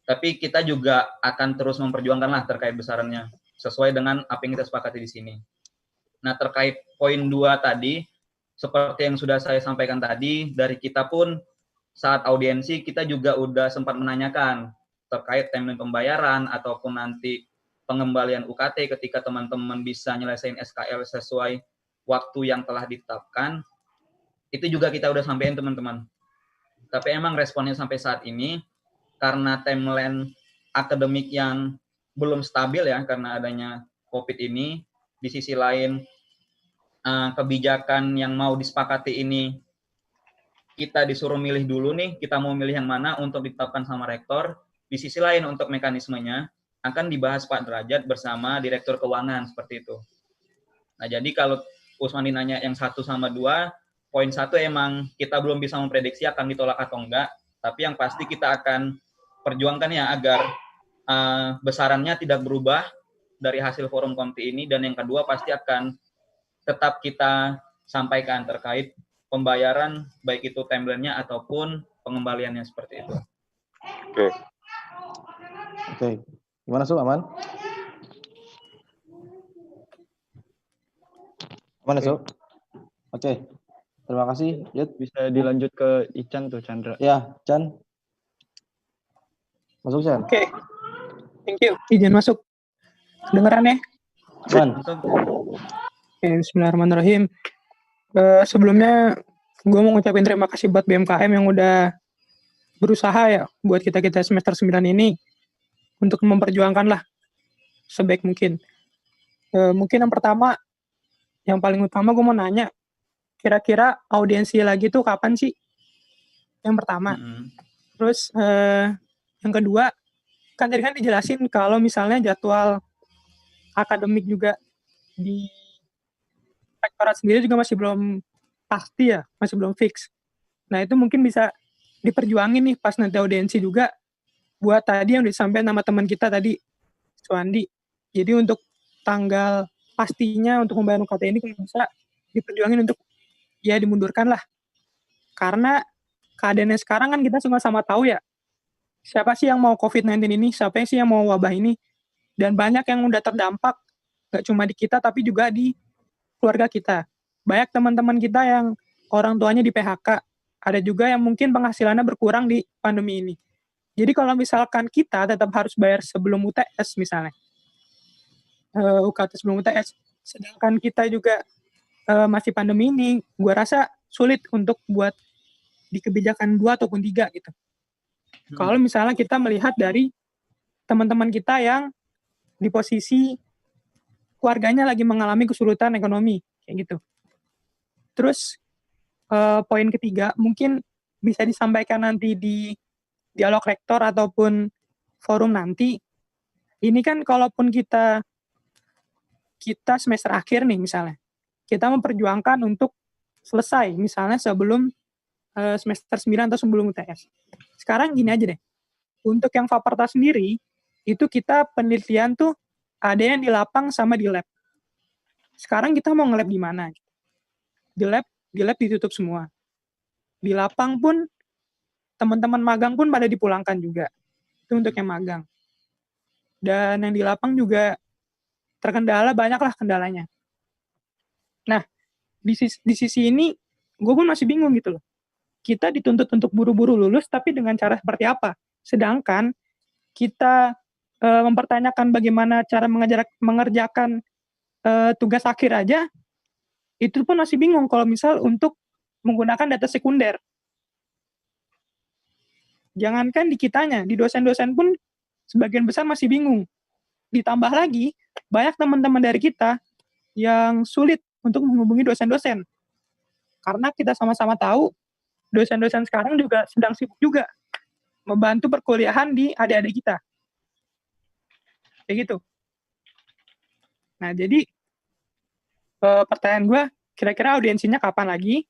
tapi kita juga akan terus memperjuangkan lah terkait besarannya, sesuai dengan apa yang kita sepakati di sini. Nah, terkait poin 2 tadi, seperti yang sudah saya sampaikan tadi, dari kita pun saat audiensi kita juga udah sempat menanyakan terkait timeline pembayaran ataupun nanti pengembalian UKT ketika teman-teman bisa nyelesain SKL sesuai waktu yang telah ditetapkan. Itu juga kita udah sampaikan teman-teman. Tapi emang responnya sampai saat ini karena timeline akademik yang belum stabil ya karena adanya COVID ini, di sisi lain kebijakan yang mau disepakati ini kita disuruh milih dulu nih, kita mau milih yang mana untuk ditetapkan sama rektor. Di sisi lain untuk mekanismenya akan dibahas Pak Derajat bersama Direktur Keuangan seperti itu. Nah, jadi kalau Usmani nanya yang 1 sama 2, poin 1 emang kita belum bisa memprediksi akan ditolak atau enggak, tapi yang pasti kita akan perjuangkan ya agar besarannya tidak berubah dari hasil forum komti ini, dan yang kedua pasti akan tetap kita sampaikan terkait pembayaran baik itu timeline-nya ataupun pengembaliannya seperti itu. Oke. Gimana Su, aman? Aman Su? Oke. Terima kasih, Yud. Bisa dilanjut ke Ican tuh, Chandra. Ya, Chan. Masuk, Chan. Oke. Thank you. Izin masuk. Kedengeran ya? Man. Oke, bismillahirrahmanirrahim. Sebelumnya gue mau ngucapin terima kasih buat BMKM yang udah berusaha ya buat kita semester 9 ini untuk memperjuangkan lah sebaik mungkin. Mungkin yang pertama, yang paling utama gue mau nanya, kira-kira audiensi lagi tuh kapan sih? Yang pertama. Terus yang kedua, kan tadi kan dijelasin kalau misalnya jadwal akademik juga di rektorat sendiri juga masih belum pasti ya, masih belum fix. Nah itu mungkin bisa diperjuangin nih pas nanti audiensi juga buat tadi yang disampaikan nama teman kita tadi, Suandi. Jadi untuk tanggal pastinya untuk membayar UKT ini kalau bisa diperjuangin untuk ya dimundurkan lah. Karena keadaannya sekarang kan kita sama-sama tahu ya, siapa sih yang mau COVID-19 ini, siapa sih yang mau wabah ini, dan banyak yang udah terdampak, gak cuma di kita tapi juga di keluarga kita. Banyak teman-teman kita yang orang tuanya di PHK, ada juga yang mungkin penghasilannya berkurang di pandemi ini. Jadi kalau misalkan kita tetap harus bayar sebelum UTS misalnya, UKT sebelum UTS, sedangkan kita juga masih pandemi ini, gue rasa sulit untuk buat di kebijakan 2 ataupun 3 gitu. Kalau misalnya kita melihat dari teman-teman kita yang di posisi keluarganya lagi mengalami kesulitan ekonomi, kayak gitu. Terus poin ketiga mungkin bisa disampaikan nanti di dialog rektor ataupun forum nanti. Ini kan kalaupun kita semester akhir nih misalnya, kita memperjuangkan untuk selesai misalnya sebelum semester 9 atau sebelum UTS. Sekarang gini aja deh, untuk yang Faperta sendiri, itu kita penelitian tuh ada yang di lapang sama di lab. Sekarang kita mau nge-lab di mana? Di lab ditutup semua. Di lapang pun, teman-teman magang pun pada dipulangkan juga. Itu untuk yang magang. Dan yang di lapang juga terkendala, banyaklah kendalanya. Nah, di sisi ini, gue pun masih bingung gitu loh. Kita dituntut untuk buru-buru lulus, tapi dengan cara seperti apa? Sedangkan kita mempertanyakan bagaimana cara mengerjakan tugas akhir aja, itu pun masih bingung kalau misal untuk menggunakan data sekunder. Jangankan di kitanya, di dosen-dosen pun sebagian besar masih bingung. Ditambah lagi, banyak teman-teman dari kita yang sulit untuk menghubungi dosen-dosen. Karena kita sama-sama tahu, dosen-dosen sekarang juga sedang sibuk juga membantu perkuliahan di adik-adik kita. Kayak gitu. Nah, jadi pertanyaan gue, kira-kira audiensinya kapan lagi?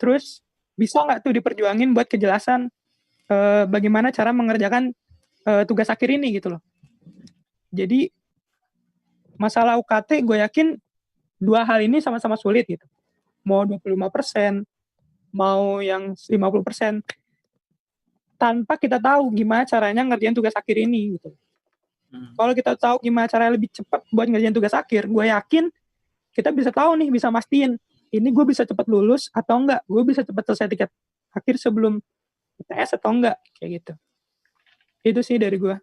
Terus, bisa nggak tuh diperjuangin buat kejelasan bagaimana cara mengerjakan tugas akhir ini gitu loh. Jadi, masalah UKT gue yakin 2 hal ini sama-sama sulit gitu. Mau 25%, mau yang 50%, tanpa kita tahu gimana caranya ngerjain tugas akhir ini gitu. Kalau kita tahu gimana caranya lebih cepat buat ngerjain tugas akhir, gue yakin kita bisa tahu nih, bisa mastiin ini gue bisa cepat lulus atau enggak, gue bisa cepat selesai tiket akhir sebelum UTS atau enggak, kayak gitu. Itu sih dari gue.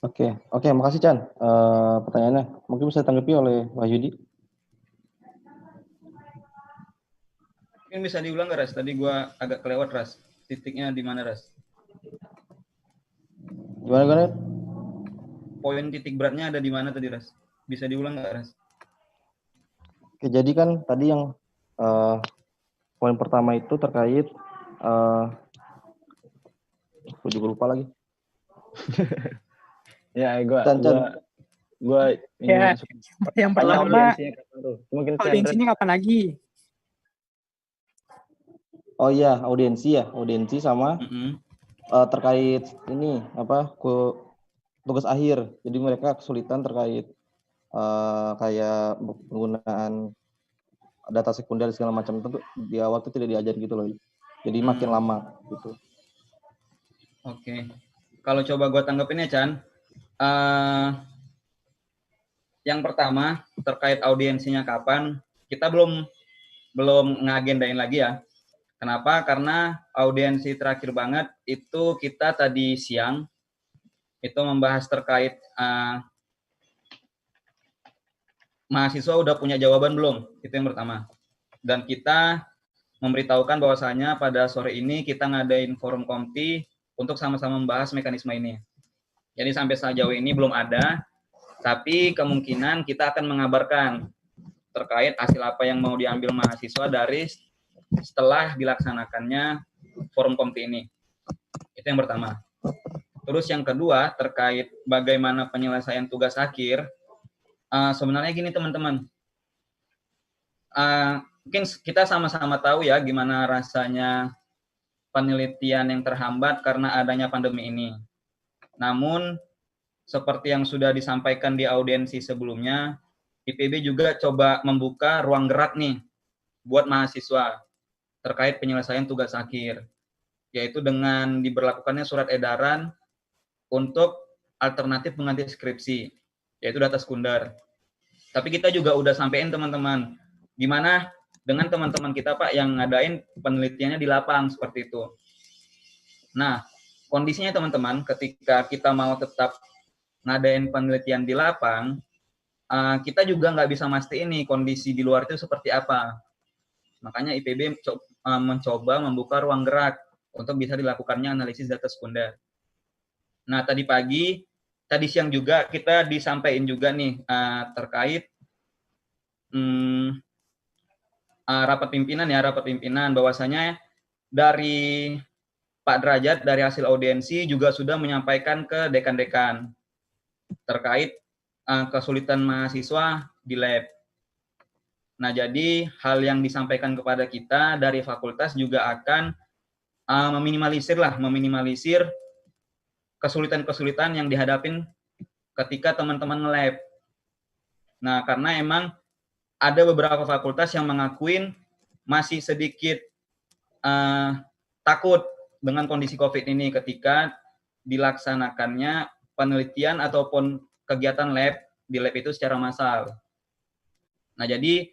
Oke, makasih Chan. Pertanyaannya mungkin bisa ditanggapi oleh Wahyudi. Mungkin bisa diulang nggak, Ras? Tadi gue agak kelewat, Ras. Titiknya di mana, Ras? Gimana? Poin titik beratnya ada di mana tadi, Ras? Bisa diulang nggak, Ras? Oke, jadi kan tadi yang poin pertama itu terkait gue juga lupa lagi. Ya, gue Ya, yang pertama mungkin audiensinya kapan lagi? Oh iya, audiensi sama terkait ini tugas akhir. Jadi mereka kesulitan terkait kayak penggunaan data sekunder segala macam itu di awal itu tidak diajar gitu loh. Jadi makin lama gitu. Oke. Kalau coba gue tanggepin ya, Chan. Yang pertama terkait audiensinya kapan, kita belum ngagendain lagi ya. Kenapa? Karena audiensi terakhir banget itu kita tadi siang itu membahas terkait mahasiswa udah punya jawaban belum? Itu yang pertama. Dan kita memberitahukan bahwasanya pada sore ini kita ngadain forum komti untuk sama-sama membahas mekanisme ini. Jadi sampai sejauh ini belum ada, tapi kemungkinan kita akan mengabarkan terkait hasil apa yang mau diambil mahasiswa dari setelah dilaksanakannya forum komti ini. Itu yang pertama. Terus yang kedua, terkait bagaimana penyelesaian tugas akhir, sebenarnya gini teman-teman, mungkin kita sama-sama tahu ya gimana rasanya penelitian yang terhambat karena adanya pandemi ini. Namun, seperti yang sudah disampaikan di audiensi sebelumnya, IPB juga coba membuka ruang gerak nih buat mahasiswa terkait penyelesaian tugas akhir, yaitu dengan diberlakukannya surat edaran untuk alternatif pengganti skripsi, yaitu data sekunder. Tapi kita juga udah sampein teman-teman, gimana dengan teman-teman kita Pak yang ngadain penelitiannya di lapang seperti itu. Nah, kondisinya teman-teman, ketika kita mau tetap ngadain penelitian di lapang, kita juga nggak bisa mastiin nih kondisi di luar itu seperti apa. Makanya IPB mencoba membuka ruang gerak untuk bisa dilakukannya analisis data sekunder. Nah, tadi siang juga kita disampaikan juga nih terkait rapat pimpinan bahwasanya dari Pak Derajat dari hasil audiensi juga sudah menyampaikan ke dekan-dekan terkait kesulitan mahasiswa di lab. Nah, jadi hal yang disampaikan kepada kita dari fakultas juga akan meminimalisir kesulitan-kesulitan yang dihadapin ketika teman-teman nge-lab. Nah, karena emang ada beberapa fakultas yang mengakuin masih sedikit takut dengan kondisi COVID ini ketika dilaksanakannya penelitian ataupun kegiatan lab di lab itu secara massal. Nah, jadi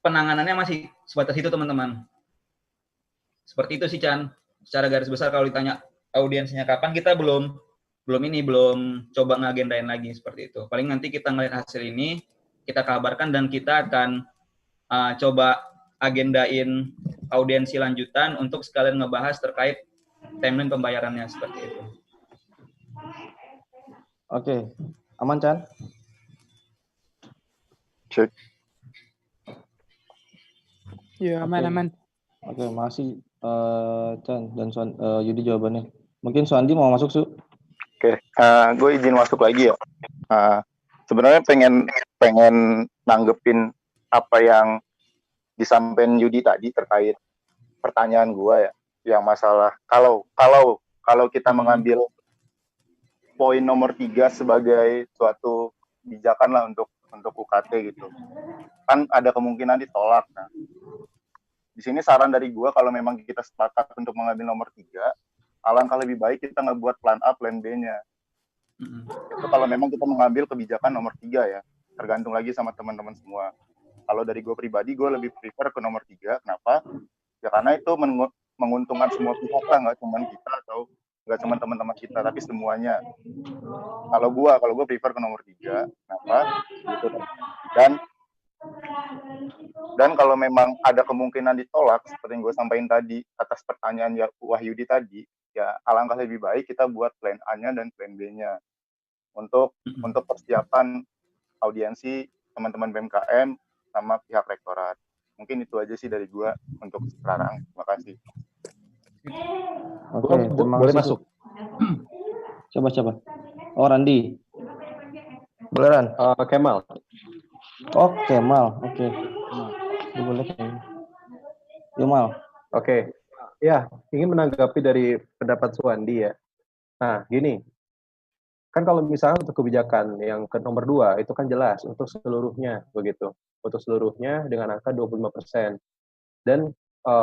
penanganannya masih sebatas itu teman-teman. Seperti itu sih Chan. Secara garis besar kalau ditanya audiensinya kapan, kita belum coba ngagendain lagi seperti itu. Paling nanti kita ngeliat hasil ini, kita kabarkan dan kita akan coba agendain audiensi lanjutan untuk sekalian ngebahas terkait timeline pembayarannya seperti itu. Oke, aman Chan? Cek. Ya, aman. Oke, makasih Chan dan Yudi jawabannya. Mungkin Suandi mau masuk, Su? Oke, gue izin masuk lagi ya. Sebenarnya pengen nanggepin apa yang disampaikan Yudi tadi terkait pertanyaan gue ya, yang masalah kalau kita mengambil poin nomor 3 sebagai suatu kebijakan lah untuk UKT gitu, kan ada kemungkinan ditolak. Nah, di sini saran dari gue, kalau memang kita sepakat untuk mengambil nomor 3, alangkah lebih baik kita ngebuat plan A, plan B-nya. Itu kalau memang kita mengambil kebijakan nomor 3 ya, tergantung lagi sama teman-teman semua. Kalau dari gue pribadi, gue lebih prefer ke nomor 3. Kenapa? Ya karena itu menguntungkan semua pihak lah, nggak cuma kita atau nggak cuma teman-teman kita, tapi semuanya. Kalau gue prefer ke nomor 3. Kenapa? Gitu. Dan kalau memang ada kemungkinan ditolak, seperti yang gue sampaikan tadi atas pertanyaan Wahyudi tadi, ya alangkah lebih baik kita buat plan A-nya dan plan B-nya untuk persiapan audiensi teman-teman BMKM sama pihak rektorat. Mungkin itu aja sih dari gue untuk sekarang. Terima kasih. Oke, terima boleh kasih. Masuk. Coba. Oh, Randi. Boleh, Ran? Kemal. Oh, Kemal. Oke. Boleh. Kemal. Oke. Ya, ingin menanggapi dari pendapat Suwandi ya. Nah, gini. Kan kalau misalnya untuk kebijakan yang ke nomor 2 itu kan jelas untuk seluruhnya begitu. Untuk seluruhnya dengan angka 25%. Dan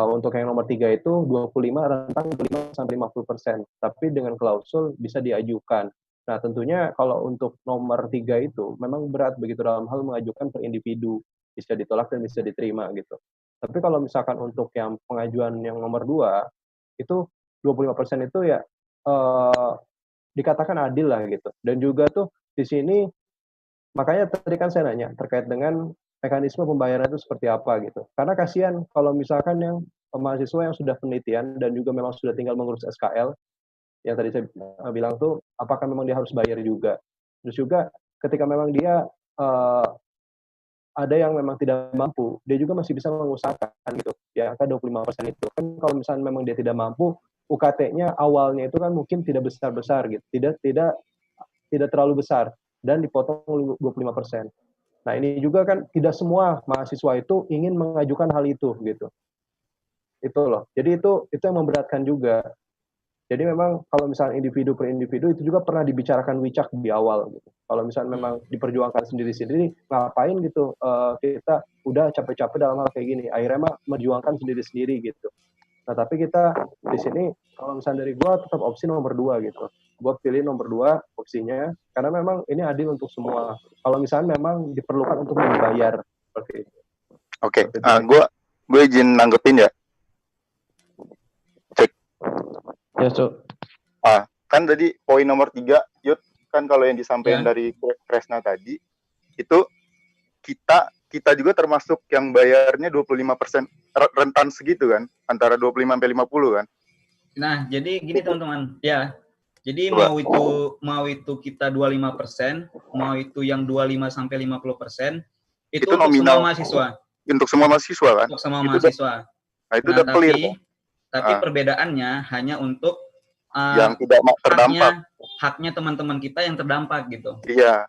untuk yang nomor 3 itu 25 rentang 25 sampai 50%. Tapi dengan klausul bisa diajukan. Nah, tentunya kalau untuk nomor 3 itu memang berat begitu dalam hal mengajukan per individu, bisa ditolak dan bisa diterima gitu. Tapi kalau misalkan untuk yang pengajuan yang nomor 2 itu 25% itu ya dikatakan adil lah gitu. Dan juga tuh di sini makanya tadi kan saya nanya terkait dengan mekanisme pembayaran itu seperti apa gitu. Karena kasihan kalau misalkan yang mahasiswa yang sudah penelitian dan juga memang sudah tinggal mengurus SKL, yang tadi saya bilang tuh, apakah memang dia harus bayar juga. Terus juga ketika memang dia ada yang memang tidak mampu, dia juga masih bisa mengusahakan gitu. Ya, angka 25% itu. Kan kalau misalnya memang dia tidak mampu, UKT-nya awalnya itu kan mungkin tidak besar-besar gitu, tidak terlalu besar dan dipotong 25%. Nah, ini juga kan tidak semua mahasiswa itu ingin mengajukan hal itu gitu. Itu loh. Jadi itu yang memberatkan juga. Jadi memang kalau misalnya individu per individu itu juga pernah dibicarakan Wicak di awal gitu. Kalau misalnya memang diperjuangkan sendiri-sendiri, ngapain gitu kita udah capek-capek dalam hal kayak gini. Akhirnya mah memperjuangkan sendiri-sendiri gitu. Nah, tapi kita di sini kalau misalnya dari gua tetap opsi nomor 2 gitu. Gua pilih nomor 2 opsinya karena memang ini adil untuk semua. Kalau misalnya memang diperlukan untuk membayar seperti itu. Oke, gue izin nanggepin ya. Cek. Ya, Cuk. Kan tadi poin nomor 3, Yud, kan kalau yang disampaikan dari Kresna tadi, itu kita juga termasuk yang bayarnya 25% rentan segitu kan, antara 25 sampai 50 kan. Nah, jadi gini teman-teman, ya. Jadi mau itu kita 25%, mau itu yang 25 sampai 50%, itu untuk nominal, semua mahasiswa. Untuk semua mahasiswa kan? Untuk semua mahasiswa. Nah, itu udah clear. Tapi perbedaannya hanya untuk yang tidak terdampak. Haknya teman-teman kita yang terdampak gitu. Iya.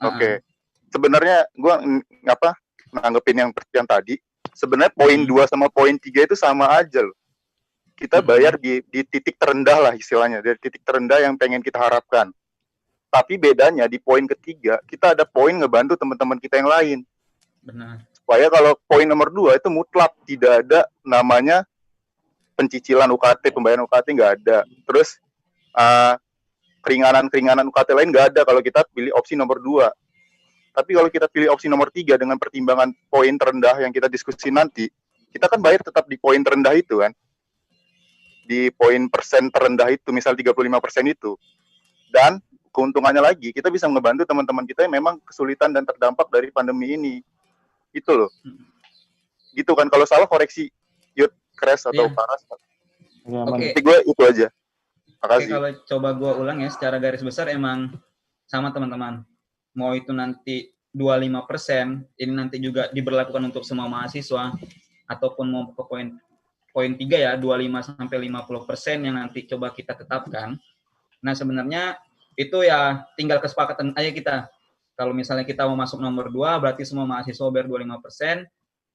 Oke. Sebenarnya gue nanggepin yang tadi, sebenarnya poin 2 sama poin 3 itu sama aja loh. Kita bayar di titik terendah lah istilahnya, dari titik terendah yang pengen kita harapkan. Tapi bedanya di poin ketiga, kita ada poin ngebantu teman-teman kita yang lain. Benar. Supaya kalau poin nomor 2 itu mutlak, tidak ada namanya pencicilan UKT, pembayaran UKT nggak ada. Terus keringanan UKT lain nggak ada kalau kita pilih opsi nomor 2. Tapi kalau kita pilih opsi nomor 3 dengan pertimbangan poin terendah yang kita diskusi nanti, kita kan bayar tetap di poin terendah itu kan. Di poin persen terendah itu, misal 35% itu. Dan keuntungannya lagi, kita bisa ngebantu teman-teman kita yang memang kesulitan dan terdampak dari pandemi ini. Itu loh. Gitu kan, kalau salah koreksi Yud, Kres atau Paras. Oke. Gue itu aja. Makasih. Oke, kalau coba gue ulang ya, secara garis besar emang sama teman-teman. Mau itu nanti 25%, ini nanti juga diberlakukan untuk semua mahasiswa, ataupun mau ke poin 3 ya, 25 sampai 50% yang nanti coba kita tetapkan. Nah, sebenarnya itu ya tinggal kesepakatan aja kita. Kalau misalnya kita mau masuk nomor 2, berarti semua mahasiswa bayar 25%.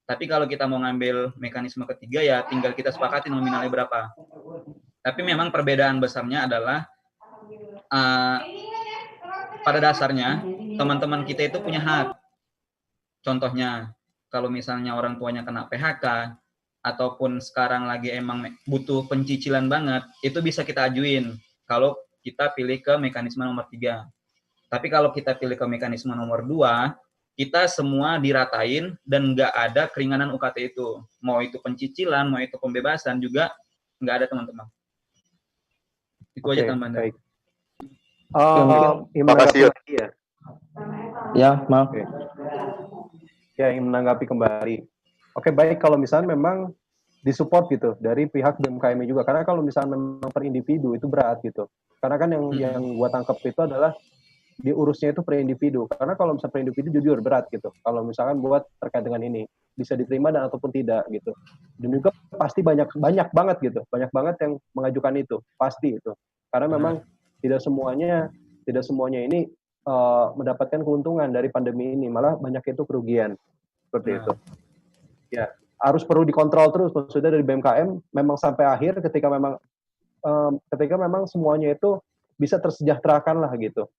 Tapi kalau kita mau ngambil mekanisme ketiga ya tinggal kita sepakati nominalnya berapa. Tapi memang perbedaan besarnya adalah pada dasarnya teman-teman kita itu punya hak. Contohnya, kalau misalnya orang tuanya kena PHK, ataupun sekarang lagi emang butuh pencicilan banget, itu bisa kita ajuin kalau kita pilih ke mekanisme nomor 3. Tapi kalau kita pilih ke mekanisme nomor 2, kita semua diratain dan nggak ada keringanan UKT itu. Mau itu pencicilan, mau itu pembebasan juga nggak ada teman-teman. Itu aja tambahan. Makasih ya. Ya, maaf. Ya, ingin menanggapi kembali. Oke, baik kalau misalnya memang disupport gitu dari pihak BMKM juga. Karena kalau misalnya memang per individu itu berat gitu. Karena kan yang gua tangkap itu adalah diurusnya itu per individu. Karena kalau misalnya per individu jujur berat gitu. Kalau misalkan buat terkait dengan ini bisa diterima dan ataupun tidak gitu. Dan juga pasti banyak banget gitu. Banyak banget yang mengajukan itu, pasti itu. Karena memang tidak semuanya ini mendapatkan keuntungan dari pandemi ini, malah banyak itu kerugian seperti itu. Ya, harus perlu dikontrol terus maksudnya dari BMKM memang sampai akhir ketika memang semuanya itu bisa tersejahterakan lah gitu.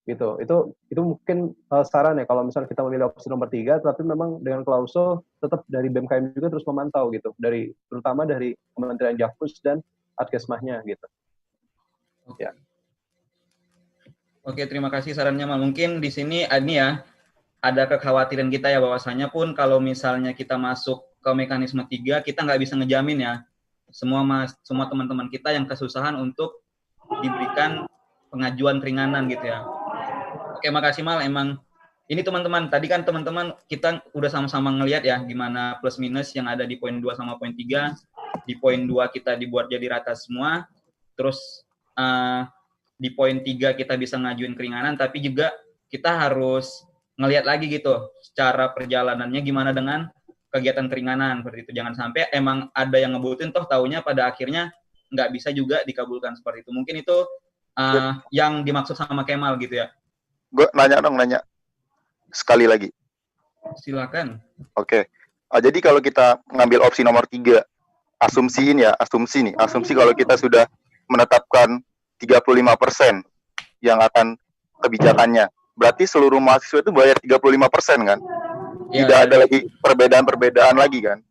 Itu mungkin saran ya kalau misalnya kita memilih opsi nomor 3, tapi memang dengan klausul tetap dari BMKM juga terus memantau gitu, terutama dari Kementerian Jakpus dan Adkesmahnya gitu. Ya. Oke, terima kasih sarannya, Mal. Mungkin di sini ada kekhawatiran kita ya bahwasanya pun kalau misalnya kita masuk ke mekanisme 3, kita nggak bisa ngejamin ya semua teman-teman kita yang kesusahan untuk diberikan pengajuan keringanan gitu ya. Oke, makasih Mal. Emang ini teman-teman, tadi kan teman-teman kita udah sama-sama ngelihat ya gimana plus minus yang ada di poin 2 sama poin 3. Di poin 2 kita dibuat jadi rata semua. Terus di poin 3 kita bisa ngajuin keringanan, tapi juga kita harus ngelihat lagi gitu secara perjalanannya gimana dengan kegiatan keringanan seperti itu. Jangan sampai emang ada yang ngebutin toh taunya pada akhirnya nggak bisa juga dikabulkan seperti itu. Mungkin itu yang dimaksud sama Kemal gitu ya. Gue nanya sekali lagi. Silakan. Oke. Jadi kalau kita ngambil opsi nomor 3, asumsi kalau kita sudah menetapkan 35% yang akan kebijakannya, berarti seluruh mahasiswa itu bayar 35% kan? Ya, tidak ada lagi perbedaan lagi kan?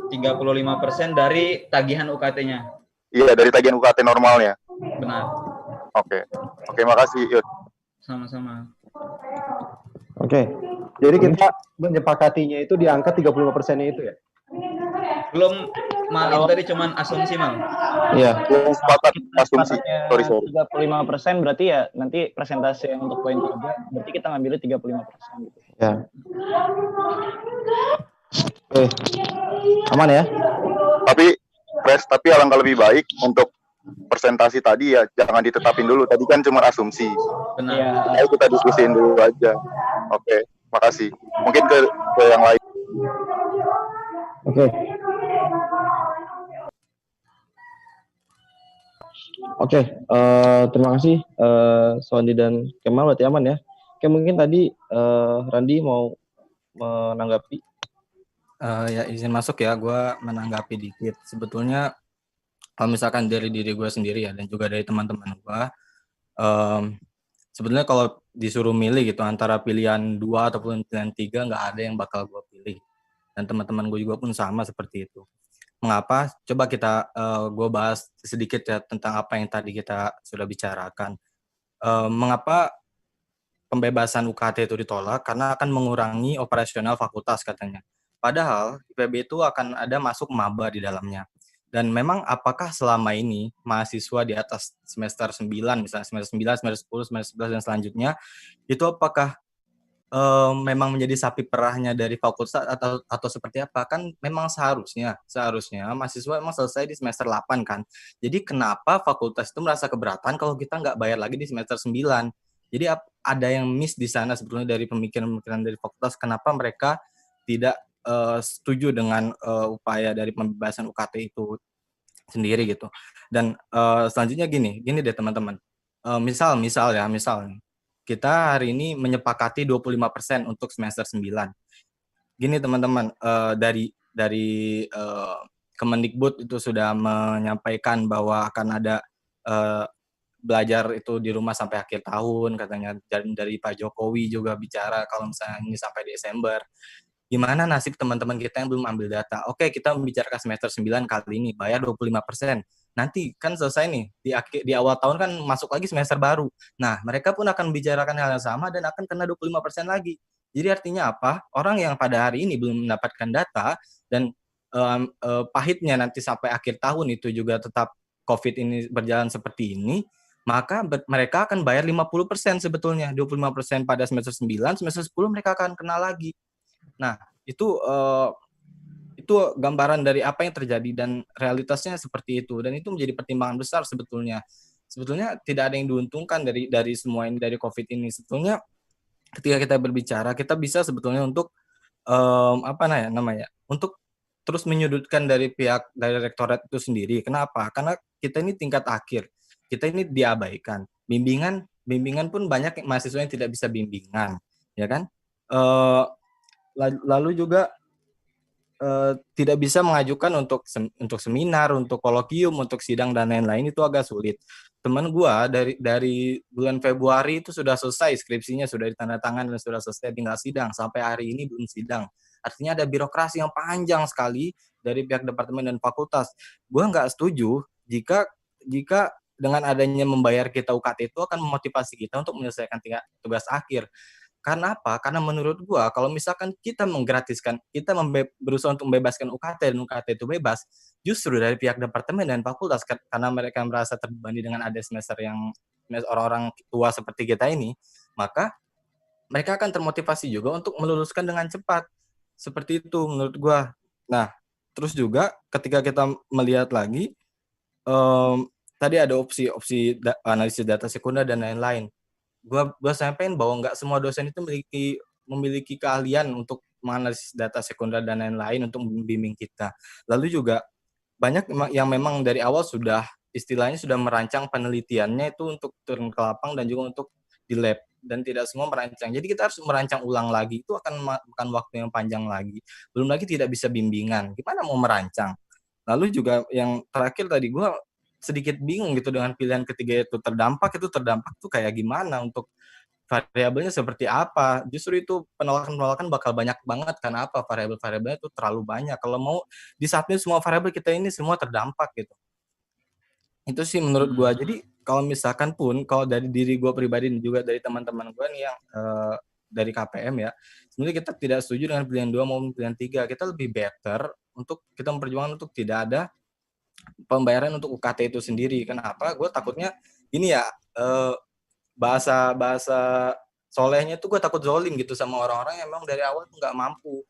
35% dari tagihan UKT-nya. Iya, dari tagihan UKT normalnya. Benar. Oke, makasih Yud. Sama-sama. Oke. Jadi kita menyepakatinya itu di angka 35%-nya itu ya? Belum, Mal, itu tadi cuman asumsi, Mal. Iya. Belum sepakat asumsi. Sorry. 35% berarti ya nanti presentasi yang untuk poin 3 berarti kita ngambilnya 35% gitu. Ya. Oke. Aman ya? Tapi alangkah lebih baik untuk presentasi tadi ya jangan ditetapin dulu. Tadi kan cuma asumsi. Benar. Ayo kita diskusiin dulu aja. Oke, makasih. Mungkin ke yang lain. Oke. Oke, terima kasih Sondi dan Kemal, berarti aman ya. Oke, mungkin tadi Randi mau menanggapi. Ya izin masuk ya, gue menanggapi dikit. Sebetulnya kalau misalkan dari diri gue sendiri ya dan juga dari teman-teman gue, sebetulnya kalau disuruh milih gitu antara pilihan 2 ataupun pilihan 3 nggak ada yang bakal gue pilih. Dan teman-teman gue juga pun sama seperti itu. Mengapa? Coba gue bahas sedikit ya tentang apa yang tadi kita sudah bicarakan. Mengapa pembebasan UKT itu ditolak? Karena akan mengurangi operasional fakultas katanya. Padahal IPB itu akan ada masuk maba di dalamnya. Dan memang apakah selama ini mahasiswa di atas semester 9, misalnya semester 9, semester 10, semester 11, dan selanjutnya, itu apakah memang menjadi sapi perahnya dari fakultas atau seperti apa? Kan memang seharusnya mahasiswa memang selesai di semester 8 kan. Jadi kenapa fakultas itu merasa keberatan kalau kita nggak bayar lagi di semester 9? Jadi ada yang miss di sana sebetulnya dari pemikiran dari fakultas, kenapa mereka tidak setuju dengan upaya dari pembebasan UKT itu sendiri gitu. Dan selanjutnya gini deh teman-teman. Misal kita hari ini menyepakati 25% untuk semester 9. Gini teman-teman, dari Kemendikbud itu sudah menyampaikan bahwa akan ada belajar itu di rumah sampai akhir tahun katanya. Dan dari Pak Jokowi juga bicara kalau misalnya ini sampai Desember. Gimana nasib teman-teman kita yang belum ambil data? Oke, kita membicarakan semester 9 kali ini, bayar 25%. Nanti kan selesai nih, di awal tahun kan masuk lagi semester baru. Nah, mereka pun akan membicarakan hal yang sama dan akan kena 25% lagi. Jadi artinya apa? Orang yang pada hari ini belum mendapatkan data dan pahitnya nanti sampai akhir tahun itu juga tetap COVID ini berjalan seperti ini, maka mereka akan bayar 50% sebetulnya. 25% pada semester 9, semester 10 mereka akan kena lagi. Nah, itu gambaran dari apa yang terjadi dan realitasnya seperti itu, dan itu menjadi pertimbangan besar sebetulnya. Sebetulnya tidak ada yang diuntungkan dari semua ini, dari COVID ini. Sebetulnya ketika kita berbicara, kita bisa sebetulnya untuk untuk terus menyudutkan dari rektorat itu sendiri. Kenapa? Karena kita ini tingkat akhir, kita ini diabaikan. Bimbingan pun banyak mahasiswa yang tidak bisa bimbingan, ya kan? Lalu juga tidak bisa mengajukan untuk seminar, untuk kolokium, untuk sidang dan lain-lain, itu agak sulit. Teman gua dari bulan Februari itu sudah selesai skripsinya, sudah ditandatangan dan sudah selesai, tinggal sidang. Sampai hari ini belum sidang. Artinya ada birokrasi yang panjang sekali dari pihak departemen dan fakultas. Gua nggak setuju jika dengan adanya membayar kita UKT itu akan memotivasi kita untuk menyelesaikan tugas akhir. Karena apa? Karena menurut gua kalau misalkan kita menggratiskan, kita berusaha untuk membebaskan UKT dan UKT itu bebas, justru dari pihak departemen dan fakultas karena mereka merasa terbebani dengan ada semester yang orang-orang tua seperti kita ini, maka mereka akan termotivasi juga untuk meluluskan dengan cepat. Seperti itu menurut gua. Nah, terus juga ketika kita melihat lagi tadi ada opsi analisis data sekunder dan lain-lain. Gua sampaikan bahwa nggak semua dosen itu memiliki keahlian untuk menganalisis data sekunder dan lain-lain untuk membimbing kita. Lalu juga banyak yang memang dari awal sudah istilahnya sudah merancang penelitiannya itu untuk turun ke lapang dan juga untuk di lab, dan tidak semua merancang. Jadi kita harus merancang ulang lagi, itu akan makan waktu yang panjang lagi. Belum lagi tidak bisa bimbingan, gimana mau merancang. Lalu juga yang terakhir tadi gue sedikit bingung gitu dengan pilihan ketiga itu, terdampak tuh kayak gimana, untuk variabelnya seperti apa. Justru itu penolakan bakal banyak banget, karena apa, variabel-variabelnya itu terlalu banyak. Kalau mau disubmit semua variabel kita ini semua terdampak gitu. Itu sih menurut gue. Jadi kalau misalkan pun, kalau dari diri gue pribadi dan juga dari teman-teman gue nih yang dari KPM ya, sebenarnya kita tidak setuju dengan pilihan 2 maupun pilihan 3. Kita lebih better untuk kita memperjuangkan untuk tidak ada pembayaran untuk UKT itu sendiri. Kenapa? Gue takutnya ini ya, bahasa solehnya tuh gue takut zolim gitu sama orang-orang yang memang dari awal tuh nggak mampu.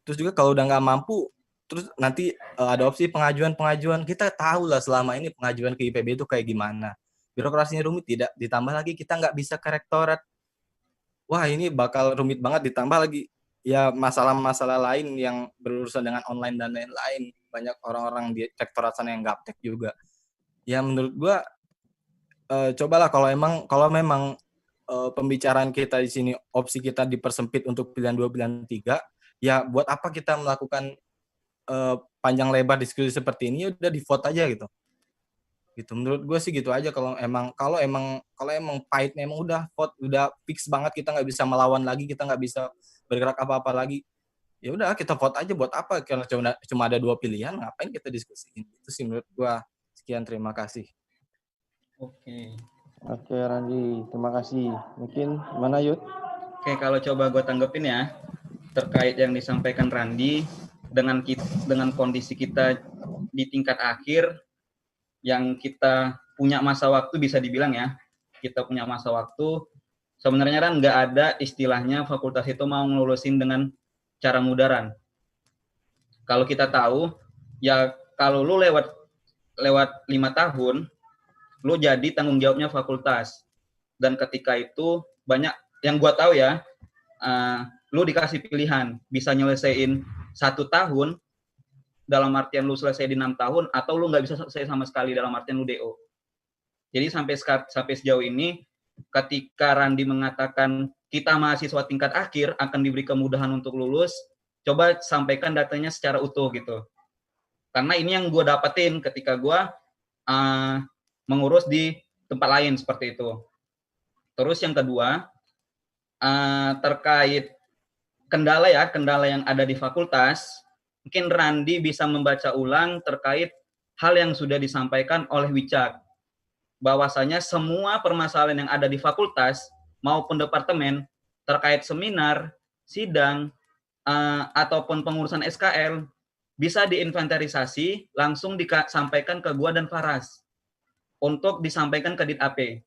Terus juga kalau udah nggak mampu, terus nanti ada opsi pengajuan. Kita tahu lah selama ini pengajuan ke IPB itu kayak gimana. Birokrasinya rumit, tidak ditambah lagi kita nggak bisa ke rektorat. Wah, ini bakal rumit banget, ditambah lagi ya masalah-masalah lain yang berurusan dengan online dan lain-lain. Banyak orang-orang di rektorat sana yang gaptek juga. Ya menurut gua cobalah kalau memang pembicaraan kita di sini opsi kita dipersempit untuk pilihan 2, pilihan 3, ya buat apa kita melakukan panjang lebar diskusi seperti ini, ya udah di vote aja gitu. Gitu menurut gue sih gitu aja. Kalau emang pahitnya emang udah vote, udah fix banget, kita nggak bisa melawan lagi, kita nggak bisa bergerak apa-apa lagi, ya udah kita vote aja. Buat apa, karena cuma ada 2 pilihan, ngapain kita diskusiin. Itu sih menurut gue. Sekian, terima kasih. Oke, Randi, terima kasih. Mungkin mana Yud? Oke, kalau coba gue tanggepin ya, terkait yang disampaikan Randi, dengan kondisi kita di tingkat akhir, yang kita punya masa waktu, bisa dibilang ya, kita punya masa waktu, sebenarnya kan nggak ada istilahnya fakultas itu mau ngelulusin dengan cara mudaran. Kalau kita tahu, ya kalau lu lewat 5 tahun, lu jadi tanggung jawabnya fakultas. Dan ketika itu banyak yang gua tahu ya, lu dikasih pilihan, bisa nyelesain 1 tahun, dalam artian lu selesai di 6 tahun, atau lu nggak bisa selesai sama sekali, dalam artian lu DO. Jadi sampai sejauh ini, ketika Randi mengatakan kita mahasiswa tingkat akhir akan diberi kemudahan untuk lulus, coba sampaikan datanya secara utuh gitu. Karena ini yang gue dapetin ketika gue mengurus di tempat lain seperti itu. Terus yang kedua, terkait kendala yang ada di fakultas, mungkin Randi bisa membaca ulang terkait hal yang sudah disampaikan oleh Wicak, bahwasanya semua permasalahan yang ada di fakultas maupun departemen terkait seminar, sidang, ataupun pengurusan SKL bisa diinventarisasi, langsung disampaikan ke gua dan Faras untuk disampaikan ke Dit AP.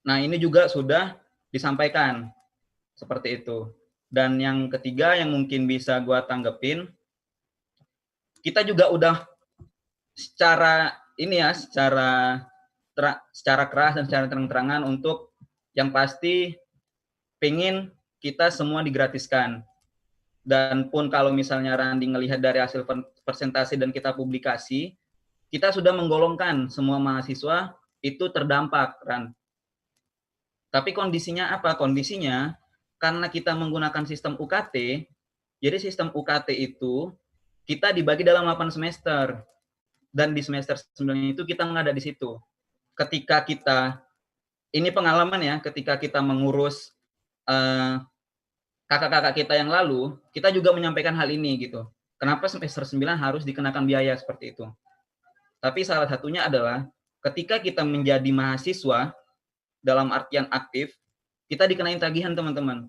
Nah, ini juga sudah disampaikan seperti itu. Dan yang ketiga yang mungkin bisa gua tanggepin, kita juga udah secara keras dan secara terang-terangan untuk yang pasti pengen kita semua digratiskan. Dan pun kalau misalnya Randi ngelihat dari hasil presentasi dan kita publikasi, kita sudah menggolongkan semua mahasiswa itu terdampak, Ran. Tapi kondisinya apa? Kondisinya karena kita menggunakan sistem UKT, jadi sistem UKT itu kita dibagi dalam 8 semester. Dan di semester 9 itu kita nggak ada di situ. Ketika kita, ini pengalaman ya, ketika kita mengurus kakak-kakak kita yang lalu, kita juga menyampaikan hal ini gitu. Kenapa semester 9 harus dikenakan biaya seperti itu? Tapi salah satunya adalah ketika kita menjadi mahasiswa dalam artian aktif, kita dikenain tagihan, teman-teman.